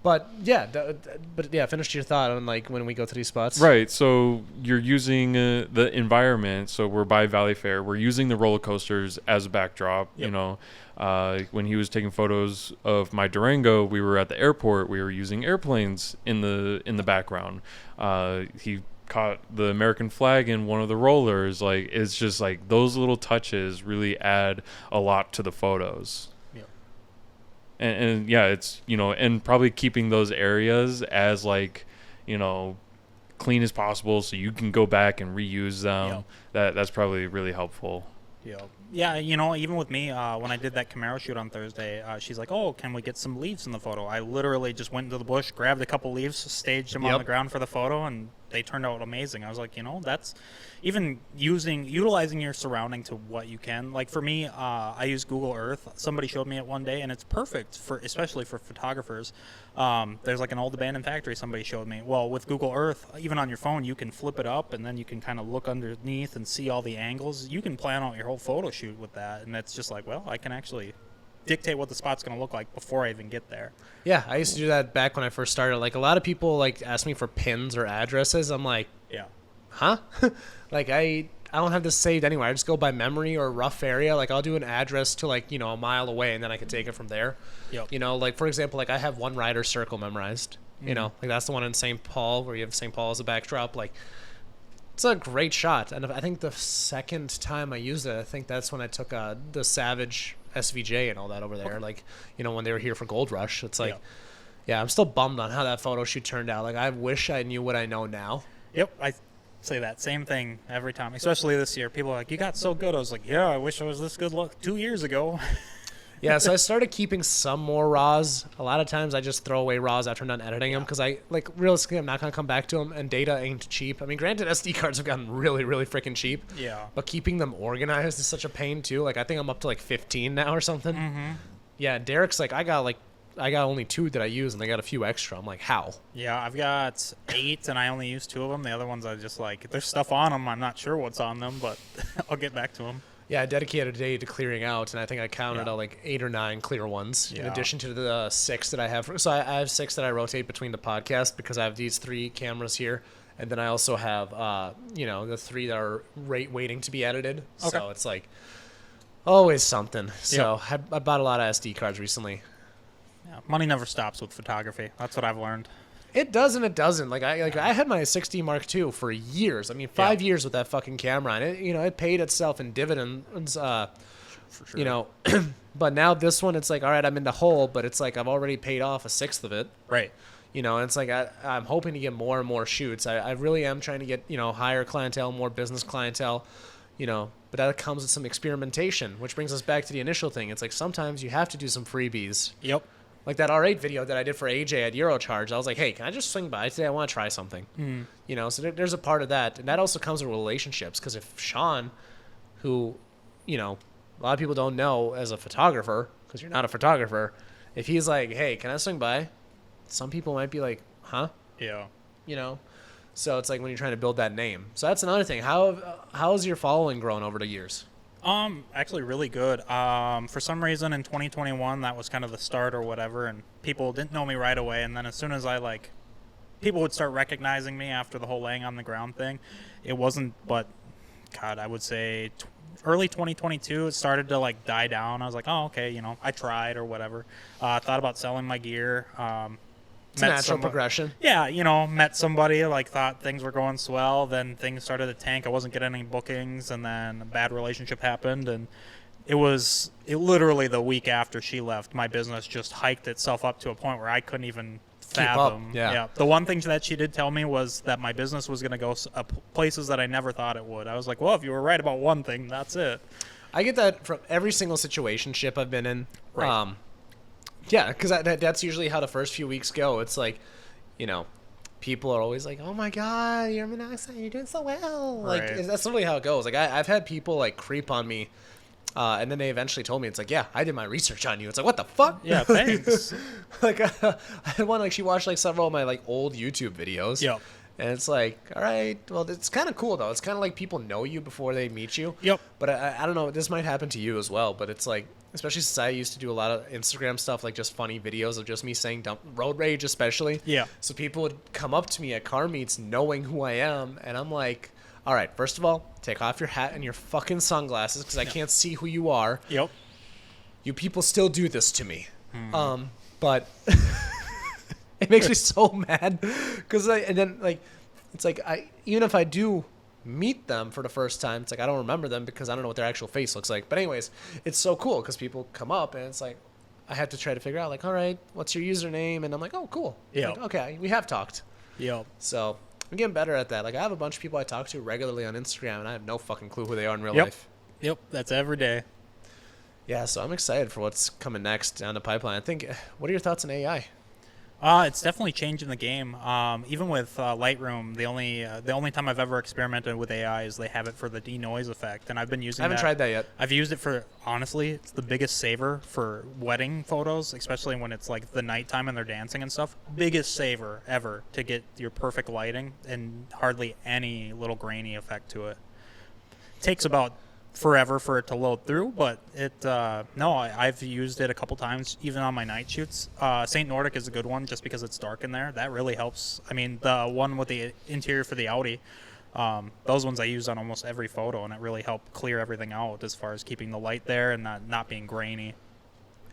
But yeah, finish your thought on like when we go to these spots. Right. So you're using the environment. So we're by Valley Fair. We're using the roller coasters as a backdrop. Yep. You know, when he was taking photos of my Durango, we were at the airport. We were using airplanes in the background. He caught the American flag in one of the rollers. Like, it's just like those little touches really add a lot to the photos. And yeah, it's, you know, and probably keeping those areas as like, you know, clean as possible so you can go back and reuse them. That's probably really helpful. Yeah, you know, even with me, when I did that Camaro shoot on Thursday, she's like, oh, can we get some leaves in the photo? I literally just went into the bush, grabbed a couple leaves, staged them on the ground for the photo, and they turned out amazing. I was like, you know, that's even utilizing your surrounding to what you can. Like for me, I use Google Earth. Somebody showed me it one day, and it's perfect for, especially for photographers. There's like an old abandoned factory somebody showed me. Well, with Google Earth, even on your phone, you can flip it up, and then you can kind of look underneath and see all the angles. You can plan out your whole photo shoot with that, and it's just like, well, I can actually dictate what the spot's going to look like before I even get there. Yeah, I used to do that back when I first started. Like, a lot of people like ask me for pins or addresses. I'm like, huh? Like, I don't have this saved anywhere. I just go by memory or rough area. Like, I'll do an address to, like, you know, a mile away, and then I can take it from there. You know, like, for example, like, I have One Rider Circle memorized. You know, like, that's the one in St. Paul where you have St. Paul as a backdrop. Like, it's a great shot. And I think the second time I used it, I think that's when I took the Savage SVJ and all that over there. Like, you know, when they were here for Gold Rush. It's like, yeah, I'm still bummed on how that photo shoot turned out. Like, I wish I knew what I know now. I say that same thing every time, especially this year. People are like, you got so good. I was like, yeah, I wish I was this good 2 years ago. Yeah, so I started keeping some more RAWs. A lot of times I just throw away RAWs after I'm done editing them because I, like, realistically, I'm not going to come back to them, and data ain't cheap. I mean, granted, SD cards have gotten really, really freaking cheap. Yeah. But keeping them organized is such a pain, too. Like, I think I'm up to, like, 15 now or something. Mm-hmm. Yeah, Derek's like, I got only 2 that I use, and they got a few extra. I'm like, how? Yeah, I've got 8, and I only use 2 of them. The other ones I just, like, there's stuff on them. I'm not sure what's on them, but I'll get back to them. Yeah, I dedicated a day to clearing out, and I think I counted like 8 or 9 clear ones in addition to the 6 that I have. So I have 6 that I rotate between the podcast because I have these 3 cameras here, and then I also have, you know, the 3 that are waiting to be edited. Okay. So it's like always something. So I bought a lot of SD cards recently. Yeah, money never stops with photography. That's what I've learned. It does and it doesn't. I had my 6D Mark II for years. I mean, 5 years with that fucking camera, and it, you know, it paid itself in dividends. For sure. You know, but now this one, it's like, all right, I'm in the hole, but it's like I've already paid off a sixth of it. Right. You know, and it's like I'm hoping to get more and more shoots. I really am trying to get, you know, higher clientele, more business clientele. You know, but that comes with some experimentation, which brings us back to the initial thing. It's like sometimes you have to do some freebies. Yep. Like that R8 video that I did for AJ at Eurocharge, I was like, hey, can I just swing by today? I want to try something. You know, so there's a part of that. And that also comes with relationships. Because if Sean, who, you know, a lot of people don't know as a photographer, because you're not a photographer, if he's like, hey, can I swing by? Some people might be like, huh? Yeah. You know? So it's like when you're trying to build that name. So that's another thing. How's your following grown over the years? Actually really good. For some reason in 2021, that was kind of the start or whatever, and people didn't know me right away. And then as soon as I people would start recognizing me after the whole laying on the ground thing. It wasn't, but God, I would say early 2022, it started to die down. I was like, oh, okay, you know, I tried or whatever. Thought about selling my gear. It's a natural progression. Yeah, you know, met somebody, thought things were going swell, then things started to tank. I wasn't getting any bookings, and then a bad relationship happened, and it literally the week after she left, my business just hiked itself up to a point where I couldn't even fathom. Yeah. The one thing that she did tell me was that my business was going to go places that I never thought it would. I was like, well, if you were right about one thing, that's it. I get that from every single situationship I've been in. Right. Yeah, because that's usually how the first few weeks go. It's like, you know, people are always like, oh my God, you're monoxide, you're doing so well. Right. Like, that's literally how it goes. Like, I've had people, creep on me, and then they eventually told me, it's like, yeah, I did my research on you. It's like, what the fuck? Yeah, thanks. I had one, she watched, several of my, old YouTube videos. Yep. And it's like, all right, well, it's kind of cool though. It's kind of like people know you before they meet you. Yep. But I don't know. This might happen to you as well. But it's like, especially since I used to do a lot of Instagram stuff, like just funny videos of just me saying dump road rage, especially. Yeah. So people would come up to me at car meets knowing who I am, and I'm like, all right, first of all, take off your hat and your fucking sunglasses because I can't see who you are. Yep. You people still do this to me. But it makes me so mad because and then like it's like even if I do meet them for the first time, it's like I don't remember them because I don't know what their actual face looks like. But anyways, it's so cool because people come up and it's like I have to try to figure out like, all right, what's your username? And I'm like, oh, cool. Yeah. Like, okay, we have talked. Yep. So I'm getting better at that. Like I have a bunch of people I talk to regularly on Instagram, and I have no fucking clue who they are in real life. Yep. That's every day. Yeah, so I'm excited for what's coming next down the pipeline. I think. What are your thoughts on AI? It's definitely changing the game. Even with Lightroom, the only time I've ever experimented with AI is they have it for the denoise effect, and I've been using. I haven't tried that yet. I've used it for, honestly, it's the biggest saver for wedding photos, especially when it's like the nighttime and they're dancing and stuff. Biggest saver ever to get your perfect lighting and hardly any little grainy effect to it. Takes about forever for it to load through, but I've used it a couple times even on my night shoots. St. Nordic is a good one just because it's dark in there. That really helps. I mean, the one with the interior for the Audi, those ones I use on almost every photo, and it really helped clear everything out as far as keeping the light there and not being grainy.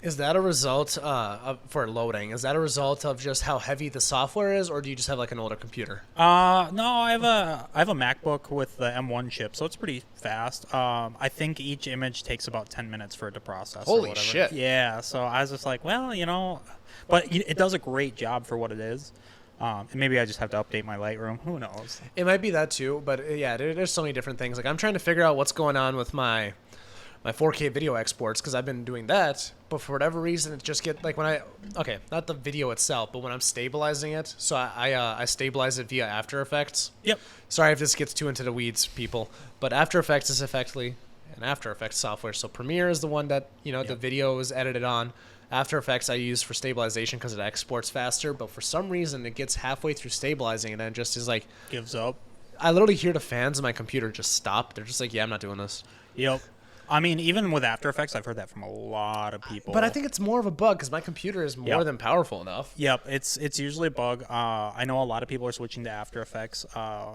Is that a result for loading? Is that a result of just how heavy the software is, or do you just have like an older computer? No, I have a MacBook with the M1 chip, so it's pretty fast. I think each image takes about 10 minutes for it to process. Holy or whatever. shit! Yeah, so I was just like, well, but it does a great job for what it is. And maybe I just have to update my Lightroom. Who knows? It might be that too, but yeah, there's so many different things. Like I'm trying to figure out what's going on with my 4K video exports because I've been doing that, but for whatever reason it just like not the video itself, but when I'm stabilizing it, so I stabilize it via After Effects. Yep. Sorry if this gets too into the weeds, people, but After Effects is effectively an After Effects software. So Premiere is the one that the video is edited on. After Effects I use for stabilization because it exports faster, but for some reason it gets halfway through stabilizing and then it just is like Gives up. I literally hear the fans in my computer just stop. They're just like, yeah, I'm not doing this. Yep. I mean, even with After Effects, I've heard that from a lot of people. But I think it's more of a bug because my computer is more than powerful enough. Yep, it's usually a bug. I know a lot of people are switching to After Effects.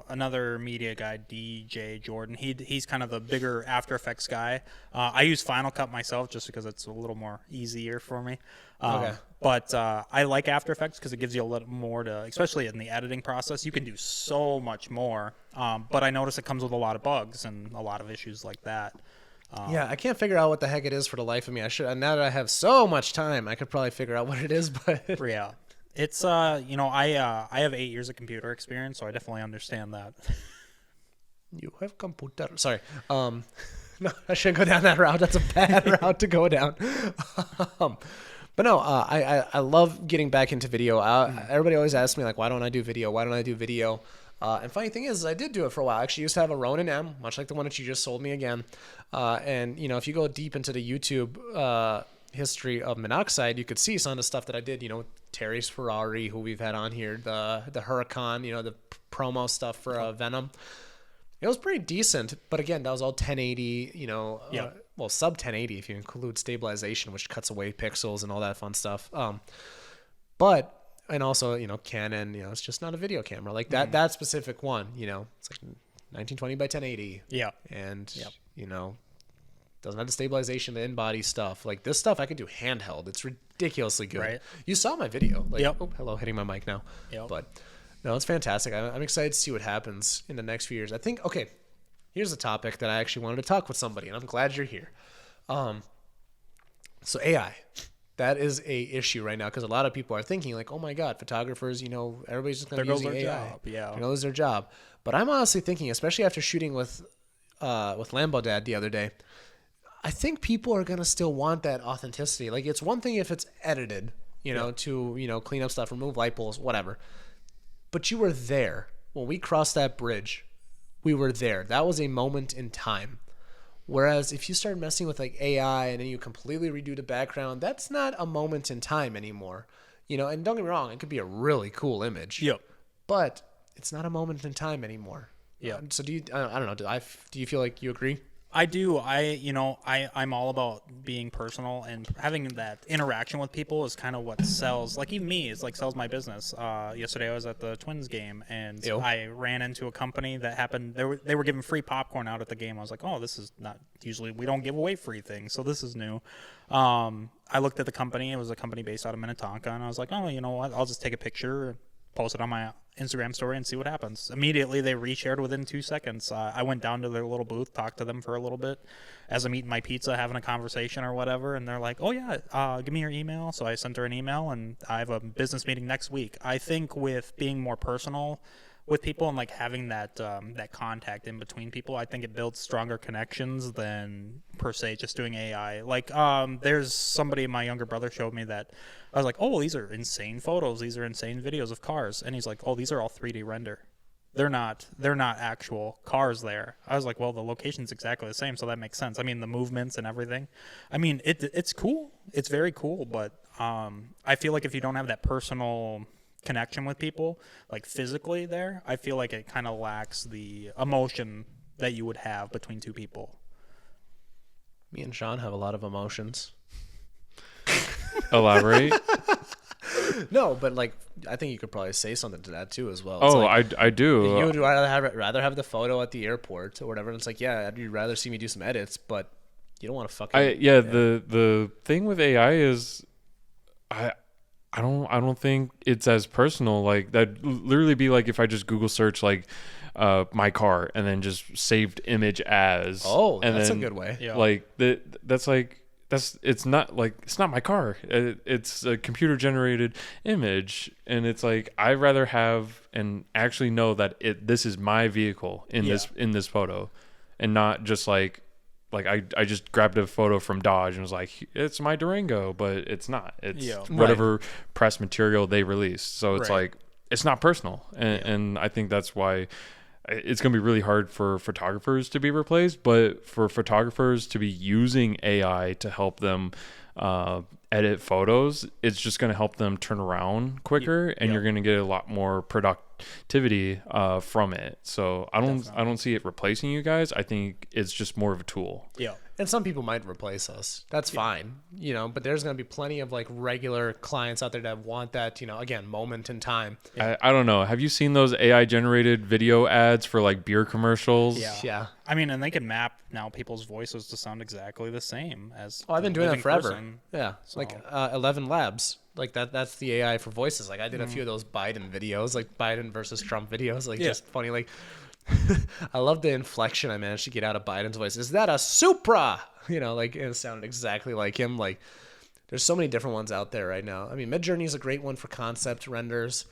Another media guy, DJ Jordan, he's kind of the bigger After Effects guy. I use Final Cut myself just because it's a little more easier for me. Okay. But I like After Effects because it gives you a little more to, especially in the editing process, you can do so much more. But I notice it comes with a lot of bugs and a lot of issues like that. Yeah, I can't figure out what the heck it is for the life of me. I should. Now that I have so much time, I could probably figure out what it is. But yeah, it's I have 8 years of computer experience, so I definitely understand that. You have computer. Sorry. No, I shouldn't go down that route. That's a bad route to go down. But no, I love getting back into video. Everybody always asks me like, why don't I do video? Why don't I do video? And funny thing is, I did do it for a while. I actually used to have a Ronin M, much like the one that you just sold me again. And if you go deep into the YouTube history of Monoxide, you could see some of the stuff that I did. Terry's Ferrari, who we've had on here, the Huracan, the promo stuff for Venom. It was pretty decent, but again, that was all 1080. Sub 1080 if you include stabilization, which cuts away pixels and all that fun stuff. And also, Canon, it's just not a video camera. Like that specific one, it's like 1920 by 1080. Yeah. And, doesn't have the stabilization, the in-body stuff. Like this stuff I could do handheld. It's ridiculously good. Right. You saw my video. Like, yep. Oh, hello, hitting my mic now. Yep. But, no, it's fantastic. I'm excited to see what happens in the next few years. I think, okay, here's a topic that I actually wanted to talk with somebody, and I'm glad you're here. So AI. That is a issue right now because a lot of people are thinking like, oh my God, photographers, everybody's just going to use AI. Job. Yeah. They're going to lose their job. But I'm honestly thinking, especially after shooting with Lambo Dad the other day, I think people are going to still want that authenticity. Like it's one thing if it's edited, to, clean up stuff, remove light poles, whatever. But you were there. When we crossed that bridge, we were there. That was a moment in time. Whereas if you start messing with like AI and then you completely redo the background, that's not a moment in time anymore. And don't get me wrong, it could be a really cool image. Yep. But it's not a moment in time anymore. Yeah. So do you? I don't know. Do you feel like you agree? I do. I'm all about being personal, and having that interaction with people is kind of what sells. Like even me, it's like sells my business. Yesterday I was at the Twins game, and Ew. I ran into a company that happened. They were giving free popcorn out at the game. I was like, oh, this is not usually we don't give away free things, so this is new. I looked at the company. It was a company based out of Minnetonka, and I was like, oh, you know what? I'll just take a picture, post it on my Instagram story, and see what happens. Immediately, they reshared within 2 seconds. I went down to their little booth, talked to them for a little bit as I'm eating my pizza, having a conversation or whatever, and they're like, oh, yeah, give me your email. So I sent her an email, and I have a business meeting next week. I think with being more personal with people and like having that that contact in between people, I think it builds stronger connections than per se just doing AI. Like there's somebody my younger brother showed me that I was like, oh, these are insane photos, these are insane videos of cars, and he's like, oh, these are all 3D render. They're not actual cars there. I was like, well, the location's exactly the same, so that makes sense. I mean, the movements and everything. I mean, it's cool. It's very cool, but I feel like if you don't have that personal connection with people, like physically there, I feel like it kind of lacks the emotion that you would have between two people. Me and Sean have a lot of emotions. Elaborate. No, but like I think you could probably say something to that too as well. Oh, like, I do. you would rather have the photo at the airport or whatever. And it's like, yeah, you'd rather see me do some edits, but you don't want to fucking. The thing with AI is, I don't think it's as personal. Like that'd literally be like if I just Google search like my car and then just saved image as. Oh, and that's then, a good way. Yeah. Like it's not my car. It's a computer generated image, and it's like I'd rather have and actually know that this is my vehicle in this photo, and not just like I just grabbed a photo from Dodge and was like, it's my Durango, but it's not. It's whatever press material they released. So it's like it's not personal, and I think that's why it's going to be really hard for photographers to be replaced, but for photographers to be using AI to help them edit photos, it's just going to help them turn around quicker, and you're going to get a lot more productivity from it. So I don't see it replacing you guys. I think it's just more of a tool. Yeah. And some people might replace us. That's fine, but there's going to be plenty of like regular clients out there that want that, again, moment in time. I don't know. Have you seen those AI generated video ads for like beer commercials? Yeah. I mean, and they can map now people's voices to sound exactly the same as. Oh, I've been doing that forever. Person. Yeah. So. Like 11 Labs. Like that's the AI for voices. Like I did a few of those Biden videos, like Biden versus Trump videos, like just funny. Like I love the inflection I managed to get out of Biden's voice. Is that a Supra? Like it sounded exactly like him. Like there's so many different ones out there right now. I mean, Midjourney is a great one for concept renders.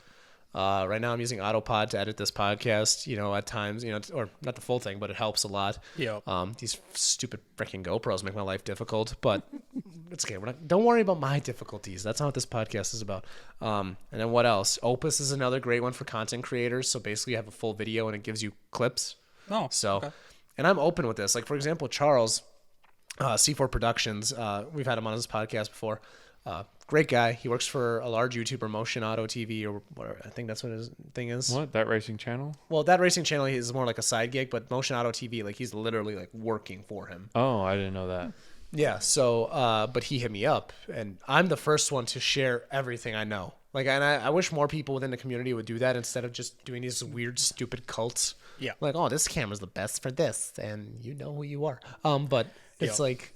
Right now I'm using Autopod to edit this podcast, at times, or not the full thing, but it helps a lot. Yeah. These stupid freaking GoPros make my life difficult, but it's okay. Don't worry about my difficulties. That's not what this podcast is about. And then what else? Opus is another great one for content creators. So basically you have a full video and it gives you clips. Oh, so, okay. And I'm open with this. Like for example, Charles, C4 Productions, we've had him on this podcast before. Great guy. He works for a large YouTuber, Motion Auto TV, or whatever. I think that's what his thing is. What? That racing channel? Well, that racing channel is more like a side gig, but Motion Auto TV, like he's literally like working for him. Oh, I didn't know that. Yeah. So, but he hit me up, and I'm the first one to share everything I know. Like, and I wish more people within the community would do that instead of just doing these weird, stupid cults. Yeah. Like, oh, this camera's the best for this, and you know who you are. But it's like,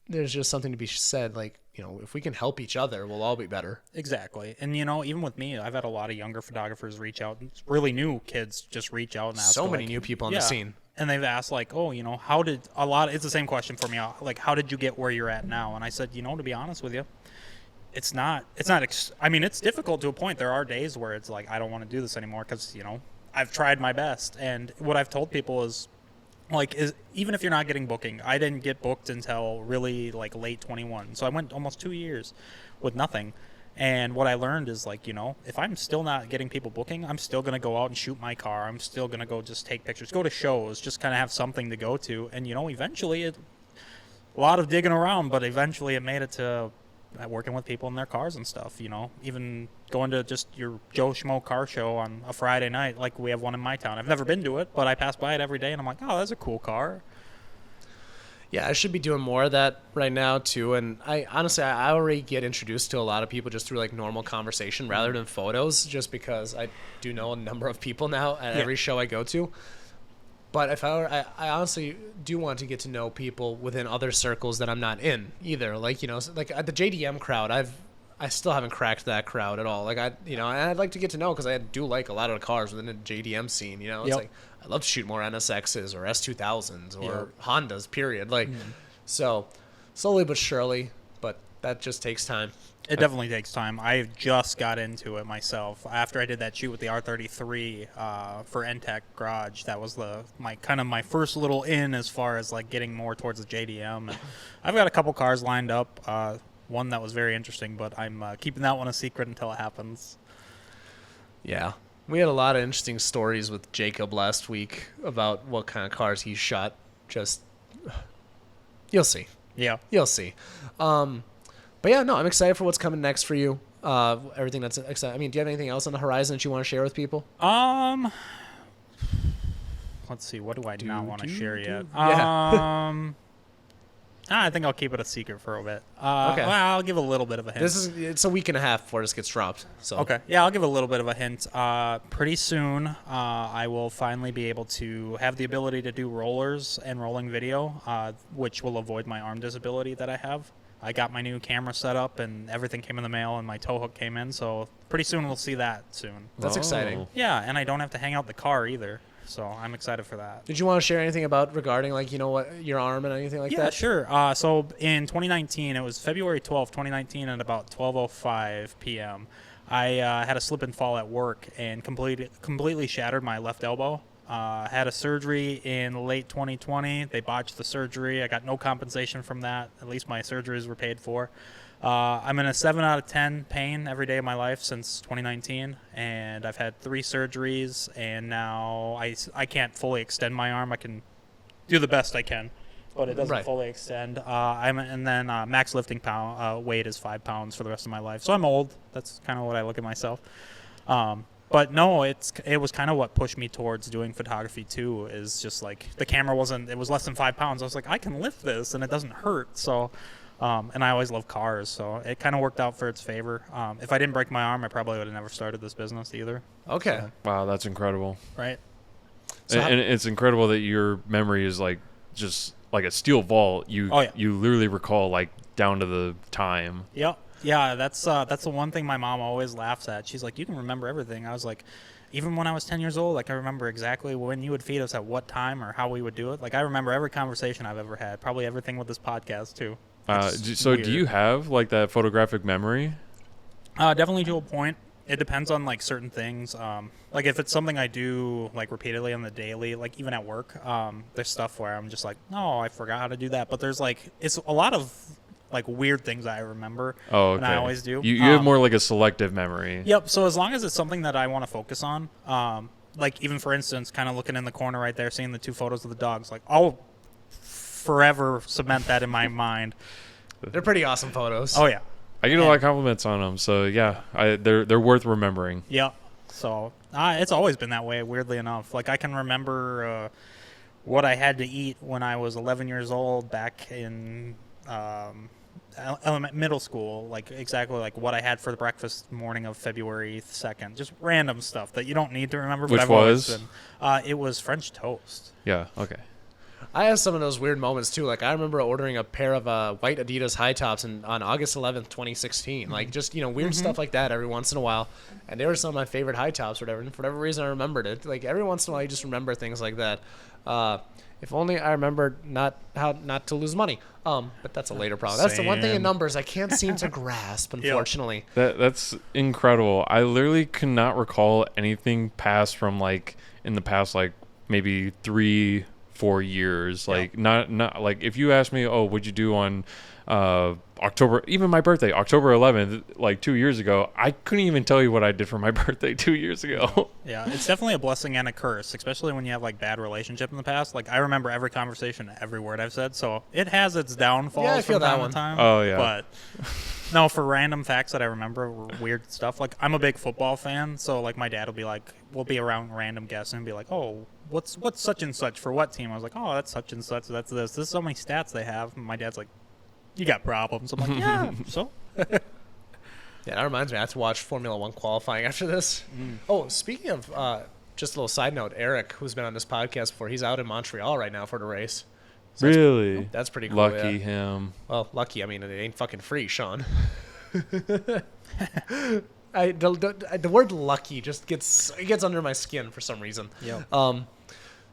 there's just something to be said, like, if we can help each other, we'll all be better. Exactly. And, even with me, I've had a lot of younger photographers reach out. Really new kids just reach out and ask. So many new people on the scene. And they've asked, like, oh, it's the same question for me. Like, how did you get where you're at now? And I said, to be honest with you, it's difficult to a point. There are days where it's like, I don't want to do this anymore because, I've tried my best. And what I've told people is, even if you're not getting booking, I didn't get booked until really like late 21. So I went almost 2 years with nothing. And what I learned is if I'm still not getting people booking, I'm still going to go out and shoot my car. I'm still going to go just take pictures, go to shows, just kind of have something to go to. And, eventually a lot of digging around, but eventually it made it to working with people in their cars and stuff, you know, even going to just your Joe Schmo car show on a Friday night. Like we have one in my town. I've never been to it, but I pass by it every day and I'm like, oh, that's a cool car. Yeah, I should be doing more of that right now too. And I honestly, I already get introduced to a lot of people just through like normal conversation rather than photos, just because I do know a number of people now at every show I go to. But if I honestly do want to get to know people within other circles that I'm not in either. Like, you know, like at the JDM crowd, I still haven't cracked that crowd at all. Like I'd like to get to know, because I do like a lot of the cars within the JDM scene. You know, it's like I'd love to shoot more NSXs or S2000s or Hondas. Period. Like, so slowly but surely, but that just takes time. It definitely takes time. I just got into it myself after I did that shoot with the R33 for NTEC Garage. That was my first little in as far as like getting more towards the JDM. And I've got a couple cars lined up. One that was very interesting, but I'm keeping that one a secret until it happens. Yeah. We had a lot of interesting stories with Jacob last week about what kind of cars he shot. Just, you'll see. Yeah. You'll see. But yeah, no, I'm excited for what's coming next for you. Everything that's exciting. I mean, do you have anything else on the horizon that you want to share with people? Let's see. What do I not want to share yet? Yeah. I think I'll keep it a secret for a bit. Okay. Well, I'll give a little bit of a hint. It's a week and a half before this gets dropped. So okay. Yeah, I'll give a little bit of a hint. Pretty soon, I will finally be able to have the ability to do rollers and rolling video, which will avoid my arm disability that I have. I got my new camera set up and everything came in the mail and my tow hook came in. So pretty soon we'll see that soon. That's exciting. Yeah, and I don't have to hang out the car either. So I'm excited for that. Did you want to share anything about regarding, like, you know, what your arm and anything like that? Yeah, sure. So in 2019, it was February 12th, 2019, at about 12:05 p.m. I had a slip and fall at work and completely shattered my left elbow. Had a surgery in late 2020. They botched the surgery. I got no compensation from that. At least my surgeries were paid for. I'm in a 7 out of 10 pain every day of my life since 2019, and I've had 3 surgeries, and now I can't fully extend my arm. I can do the best I can, but it doesn't fully extend. Max lifting weight is 5 pounds for the rest of my life. So I'm old. That's kind of what I look at myself. But no, it was kind of what pushed me towards doing photography too, is just like the camera it was less than 5 pounds. I was like, I can lift this and it doesn't hurt. So, and I always love cars. So it kind of worked out for its favor. If I didn't break my arm, I probably would have never started this business either. Okay. So, Wow, that's incredible. right. So And it's incredible that your memory is like just like a steel vault. You literally recall like down to the time. Yep. Yeah, that's the one thing my mom always laughs at. She's like, you can remember everything. I was like, even when I was 10 years old, like I remember exactly when you would feed us at what time or how we would do it. Like I remember every conversation I've ever had, probably everything with this podcast too. So do you have like that photographic memory? Definitely to a point. It depends on like certain things. Like if it's something I do like repeatedly on the daily, like even at work, there's stuff where I'm just like, no, I forgot how to do that. But there's like, it's a lot of like weird things that I remember. Oh, okay. And I always do. You have more like a selective memory. Yep. So as long as it's something that I want to focus on, like even for instance, kind of looking in the corner right there, seeing the 2 photos of the dogs, like I'll forever cement that in my mind. They're pretty awesome photos. Oh yeah. I get a lot of compliments on them, so yeah, they're worth remembering. Yeah. So it's always been that way, weirdly enough. Like I can remember what I had to eat when I was 11 years old back in middle school, like exactly like what I had for the breakfast morning of February 2nd. Just random stuff that you don't need to remember. Which but I've was? always been, it was French toast. Yeah. Okay. I have some of those weird moments too. Like I remember ordering a pair of white Adidas high tops on August 11th, 2016. Like just, you know, weird stuff like that every once in a while. And they were some of my favorite high tops or whatever. And for whatever reason I remembered it. Like every once in a while you just remember things like that. If only I remembered how not to lose money. But that's a later problem. That's the one thing in numbers I can't seem to grasp, unfortunately. That's incredible. I literally could not recall anything past from like in the past like maybe 3-4 years. Like not like if you ask me, oh, what'd you do on even my birthday, October 11th, like 2 years ago, I couldn't even tell you what I did for my birthday 2 years ago. Yeah, it's definitely a blessing and a curse, especially when you have like bad relationship in the past. Like I remember every conversation, every word I've said, so it has its downfalls Yeah, I feel from that time one. to time. Oh, yeah. But no, for random facts that I remember, weird stuff. Like I'm a big football fan, so like my dad will be like, we'll be around random guests and be like, oh, what's such and such for what team? I was like, oh, that's such and such. That's this. This is how many stats they have. And my dad's like, you got problems. I'm like, yeah. So. Yeah, that reminds me. I have to watch Formula One qualifying after this. Oh, speaking of, just a little side note, Eric, who's been on this podcast before, he's out in Montreal right now for the race. So Really? That's pretty cool. Lucky yeah. him. Well, lucky. I mean, it ain't fucking free, Sean. The word lucky just gets under my skin for some reason. Yep.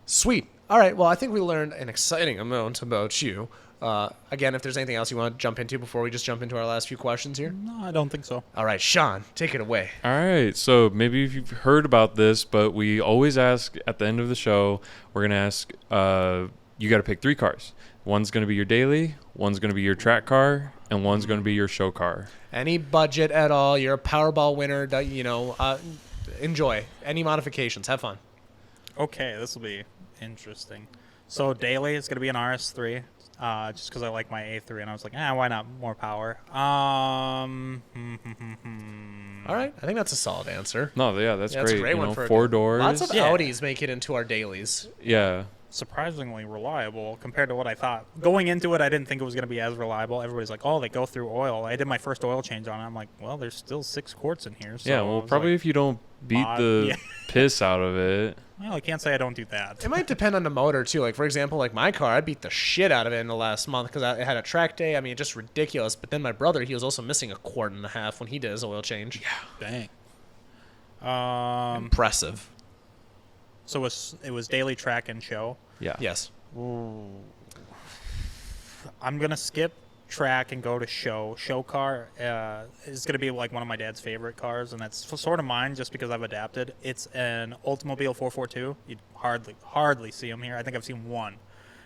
Sweet. All right. Well, I think we learned an exciting amount about you. Again, if there's anything else you want to jump into before we just jump into our last few questions here. No, I don't think so. All right, Sean, take it away. All right. So maybe if you've heard about this, but we always ask at the end of the show, we're going to ask, you got to pick 3 cars. One's going to be your daily, one's going to be your track car, and one's going to be your show car. Any budget at all. You're a Powerball winner. Enjoy. Any modifications. Have fun. Okay, this will be interesting. So daily is going to be an RS3, just because I like my A3, and I was like, why not more power? All right. I think that's a solid answer. No, yeah, that's Yeah, great. that's a great one for 4 doors. Lots of Yeah. Audis make it into our dailies. Yeah. Surprisingly reliable compared to what I thought. Going into it, I didn't think it was going to be as reliable. Everybody's like, oh, they go through oil. I did my first oil change on it. I'm like, well, there's still 6 quarts in here. So Yeah, I well, was probably like, if you don't beat the yeah. piss out of it. Well, I can't say I don't do that. It might depend on the motor, too. Like, for example, like my car, I beat the shit out of it in the last month because I had a track day. I mean, just ridiculous. But then my brother, he was also missing a quart and a half when he did his oil change. Dang. Impressive. So it was daily track and show. Yeah. Yes. Ooh. I'm gonna skip track and go to show. Show car is gonna be like one of my dad's favorite cars, and that's sort of mine just because I've adapted. It's an Oldsmobile 442. You'd hardly see them here. I think I've seen one,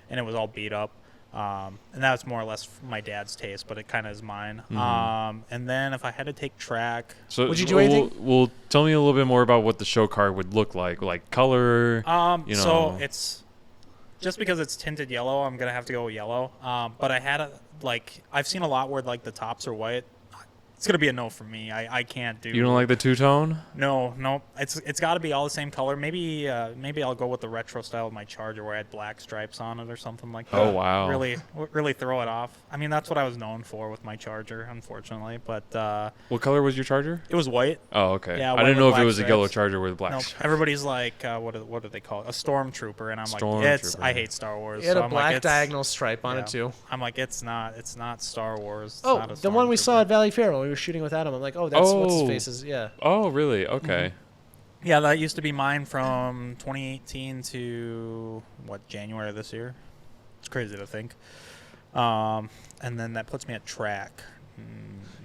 and it was all beat up. And that's more or less my dad's taste, but it kind of is mine. And then if I had to take track, So Would you do anything? Well, tell me a little bit more about what the show car would look like color. so it's just because it's tinted yellow, I'm gonna have to go yellow. But I had I've seen a lot where like the tops are white. It's gonna be a no for me. I can't do. You don't like the two-tone? No. It's got to be all the same color. Maybe I'll go with the retro style of my Charger where I had black stripes on it or something like that. Oh, wow. Really throw it off. I mean, that's what I was known for with my Charger, unfortunately. But What color was your Charger? it was white. Oh, okay. Yeah, I white didn't with know if it black was a yellow stripes. Charger with black No, stripes. everybody's like, what do they call it? A stormtrooper, and I'm like, Stormtrooper. I hate Star Wars. It had so a I'm black like, it's- diagonal stripe on yeah. it, too. I'm like, it's not Star Wars. It's Oh, not a the one we saw Stormtrooper. at Valley Fair when we were shooting with Adam. I'm like, oh, that's what's his Oh. face is. Yeah. Oh, really? Okay. Yeah, that used to be mine from 2018 to January of this year. It's crazy to think. And then that puts me at track.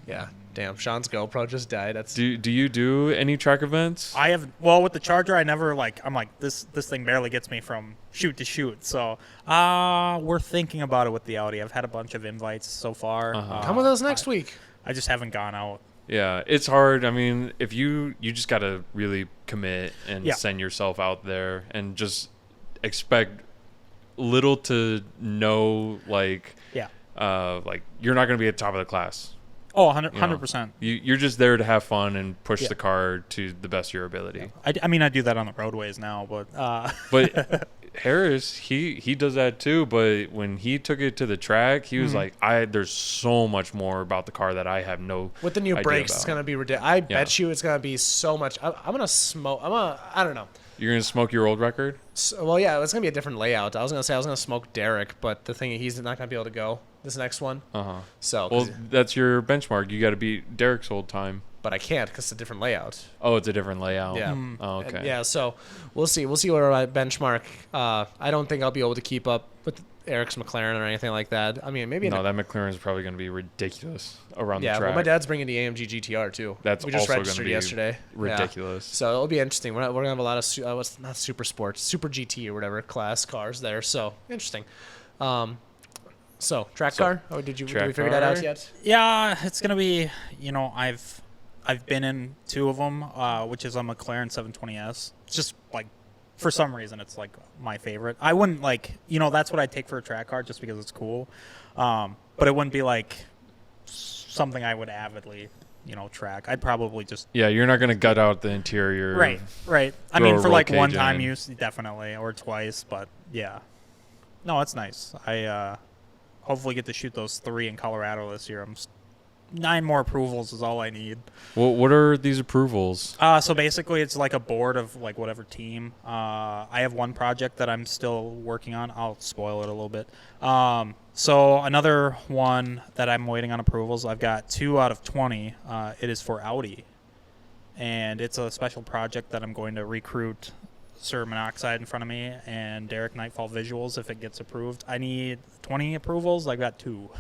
Yeah. Damn, Sean's GoPro just died. That's Do you do any track events? I have with the Charger. I never I'm like this thing barely gets me from shoot to shoot. So we're thinking about it with the Audi. I've had a bunch of invites so far. come with us next week. I just haven't gone out. Yeah, it's hard. I mean, if you just got to really commit and Yeah. send yourself out there and just expect little to no, Yeah. like you're not going to be at the top of the class. Oh, you know. 100%. You're just there to have fun and push Yeah. the car to the best of your ability. I mean, I do that on the roadways now, but But Harris, he does that too. But when he took it to the track, he was like, there's so much more about the car that I have no With the new idea brakes, about. it's gonna be ridiculous. I bet you it's gonna be so much. I'm gonna smoke. I don't know. You're gonna smoke your old record. So, well, yeah, it's gonna be a different layout. I was gonna smoke Derek, but the thing is, he's not gonna be able to go this next one. So, Well, that's your benchmark. You got to beat Derek's old time. but I can't because it's a different layout. Oh, it's a different layout. Yeah. Oh, okay. And yeah. So we'll see. We'll see where I benchmark. I don't think I'll be able to keep up with Eric's McLaren or anything like that. I mean, maybe. No, that McLaren is probably going to be ridiculous around the Yeah. track. Well, my dad's bringing the AMG GTR too. That's we just also registered gonna be yesterday. Yeah. ridiculous. So it'll be interesting. We're gonna have a lot of what's not super sports, super GT or whatever class cars there. So interesting. So, track So, car? Or did we track figure that out car? yet? Yeah, it's gonna be. I've been in 2 of them, which is a McLaren 720S. It's just like, for some reason, it's like my favorite. I wouldn't like, that's what I'd take for a track car just because it's cool. But it wouldn't be like something I would avidly, track. I'd probably just. Yeah, you're not gonna gut out the interior. Right. I throw mean, a for roll like cage one time in. use, definitely, or twice. But yeah, no, it's nice. I hopefully get to shoot those 3 in Colorado this year. 9 more approvals is all I need. Well, what are these approvals? So basically, it's like a board of like whatever team. I have one project that I'm still working on. I'll spoil it a little bit. So another one that I'm waiting on approvals. I've got 2 out of 20. It is for Audi, and it's a special project that I'm going to recruit Sir Monoxide in front of me and Derek Nightfall Visuals if it gets approved. I need 20 approvals. I've got 2.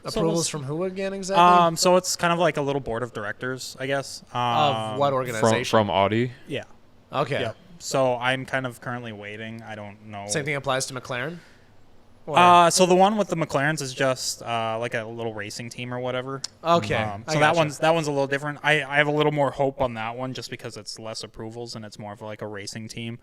Approvals from who again exactly? So it's kind of like a little board of directors, I guess. Of what organization? From Audi? Yeah. Okay. Yep. So I'm kind of currently waiting. I don't know. Same thing applies to McLaren? Or- So the one with the McLarens is just like a little racing team or whatever. Okay. So I that gotcha. one's a little different. I have a little more hope on that one just because it's less approvals and it's more of like a racing team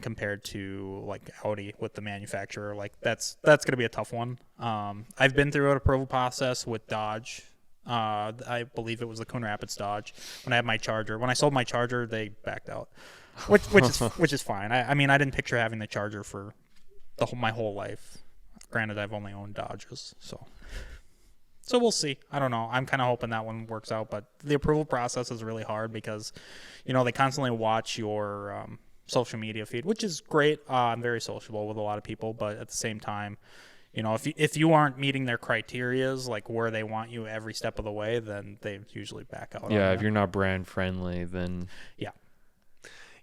compared to like Audi with the manufacturer. Like that's gonna be a tough one. I've been through an approval process with Dodge. I believe it was the Coon Rapids Dodge when I had my Charger. When I sold my Charger, they backed out, which is fine. I mean, I didn't picture having the Charger for my whole life. Granted, I've only owned Dodges, so we'll see. I don't know. I'm kind of hoping that one works out, but the approval process is really hard because, they constantly watch your social media feed, which is great. I'm very sociable with a lot of people, but at the same time, if you aren't meeting their criterias, like where they want you every step of the way, then they usually back out. Yeah, if you're not brand friendly, then yeah.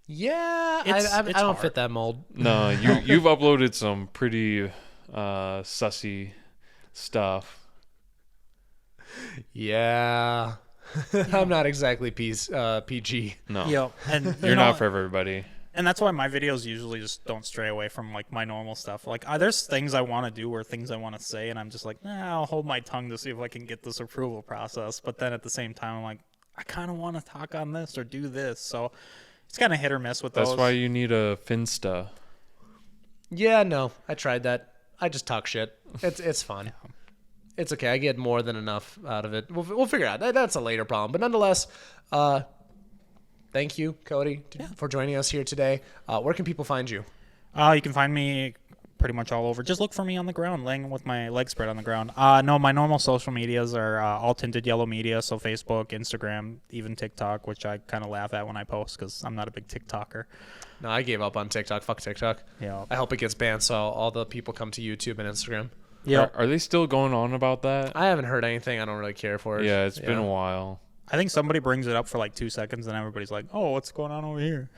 Yeah, It's I don't hard. fit that mold. no, you've uploaded some pretty sussy stuff. Yeah. I'm not exactly PG. No, Yep. And you're not for everybody. And that's why my videos usually just don't stray away from like my normal stuff. Like there's things I want to do or things I want to say, and I'm just like, I'll hold my tongue to see if I can get this approval process. But then at the same time, I'm like, I kind of want to talk on this or do this. So it's kind of hit or miss with those. That's why you need a Finsta. Yeah, no, I tried that. I just talk shit. It's fun. It's okay. I get more than enough out of it. We'll figure it out. That's a later problem. But nonetheless, thank you, Cody, for joining us here today. Where can people find you? You can find me pretty much all over. Just look for me on the ground, laying with my legs spread on the ground. No, my normal social medias are all Tinted Yellow Media, so Facebook, Instagram, even TikTok, which I kind of laugh at when I post because I'm not a big TikToker. No, I gave up on TikTok. Fuck TikTok. Yeah. I hope it gets banned so all the people come to YouTube and Instagram. Yeah. Are they still going on about that? I haven't heard anything. I don't really care for it. Yeah, it's been a while. I think somebody brings it up for like 2 seconds, and everybody's like, "Oh, what's going on over here?"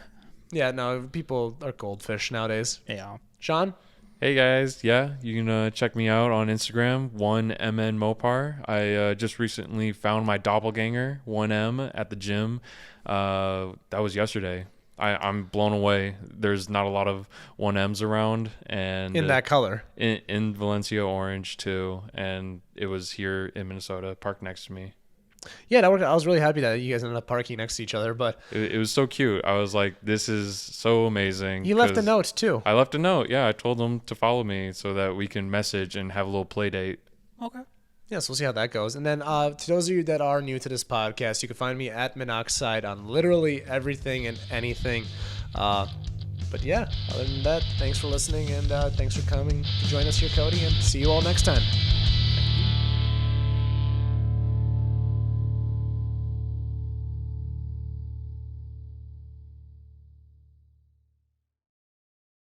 Yeah, no, people are goldfish nowadays. Yeah. Sean? Hey guys, yeah, you can check me out on Instagram, 1MN Mopar. I just recently found my doppelganger, 1M, at the gym. That was yesterday. I'm blown away. There's not a lot of 1Ms around, and In that color. in Valencia orange too, and it was here in Minnesota, parked next to me. Yeah, that worked. I was really happy that you guys ended up parking next to each other, but It was so cute. I was like, this is so amazing. you left a 'cause note too. I left a note. Yeah, I told them to follow me so that we can message and have a little play date. Okay. Yes, we'll see how that goes. And then to those of you that are new to this podcast, you can find me at Monoxide on literally everything and anything. But yeah, other than that, thanks for listening and thanks for coming to join us here, Cody, and see you all next time.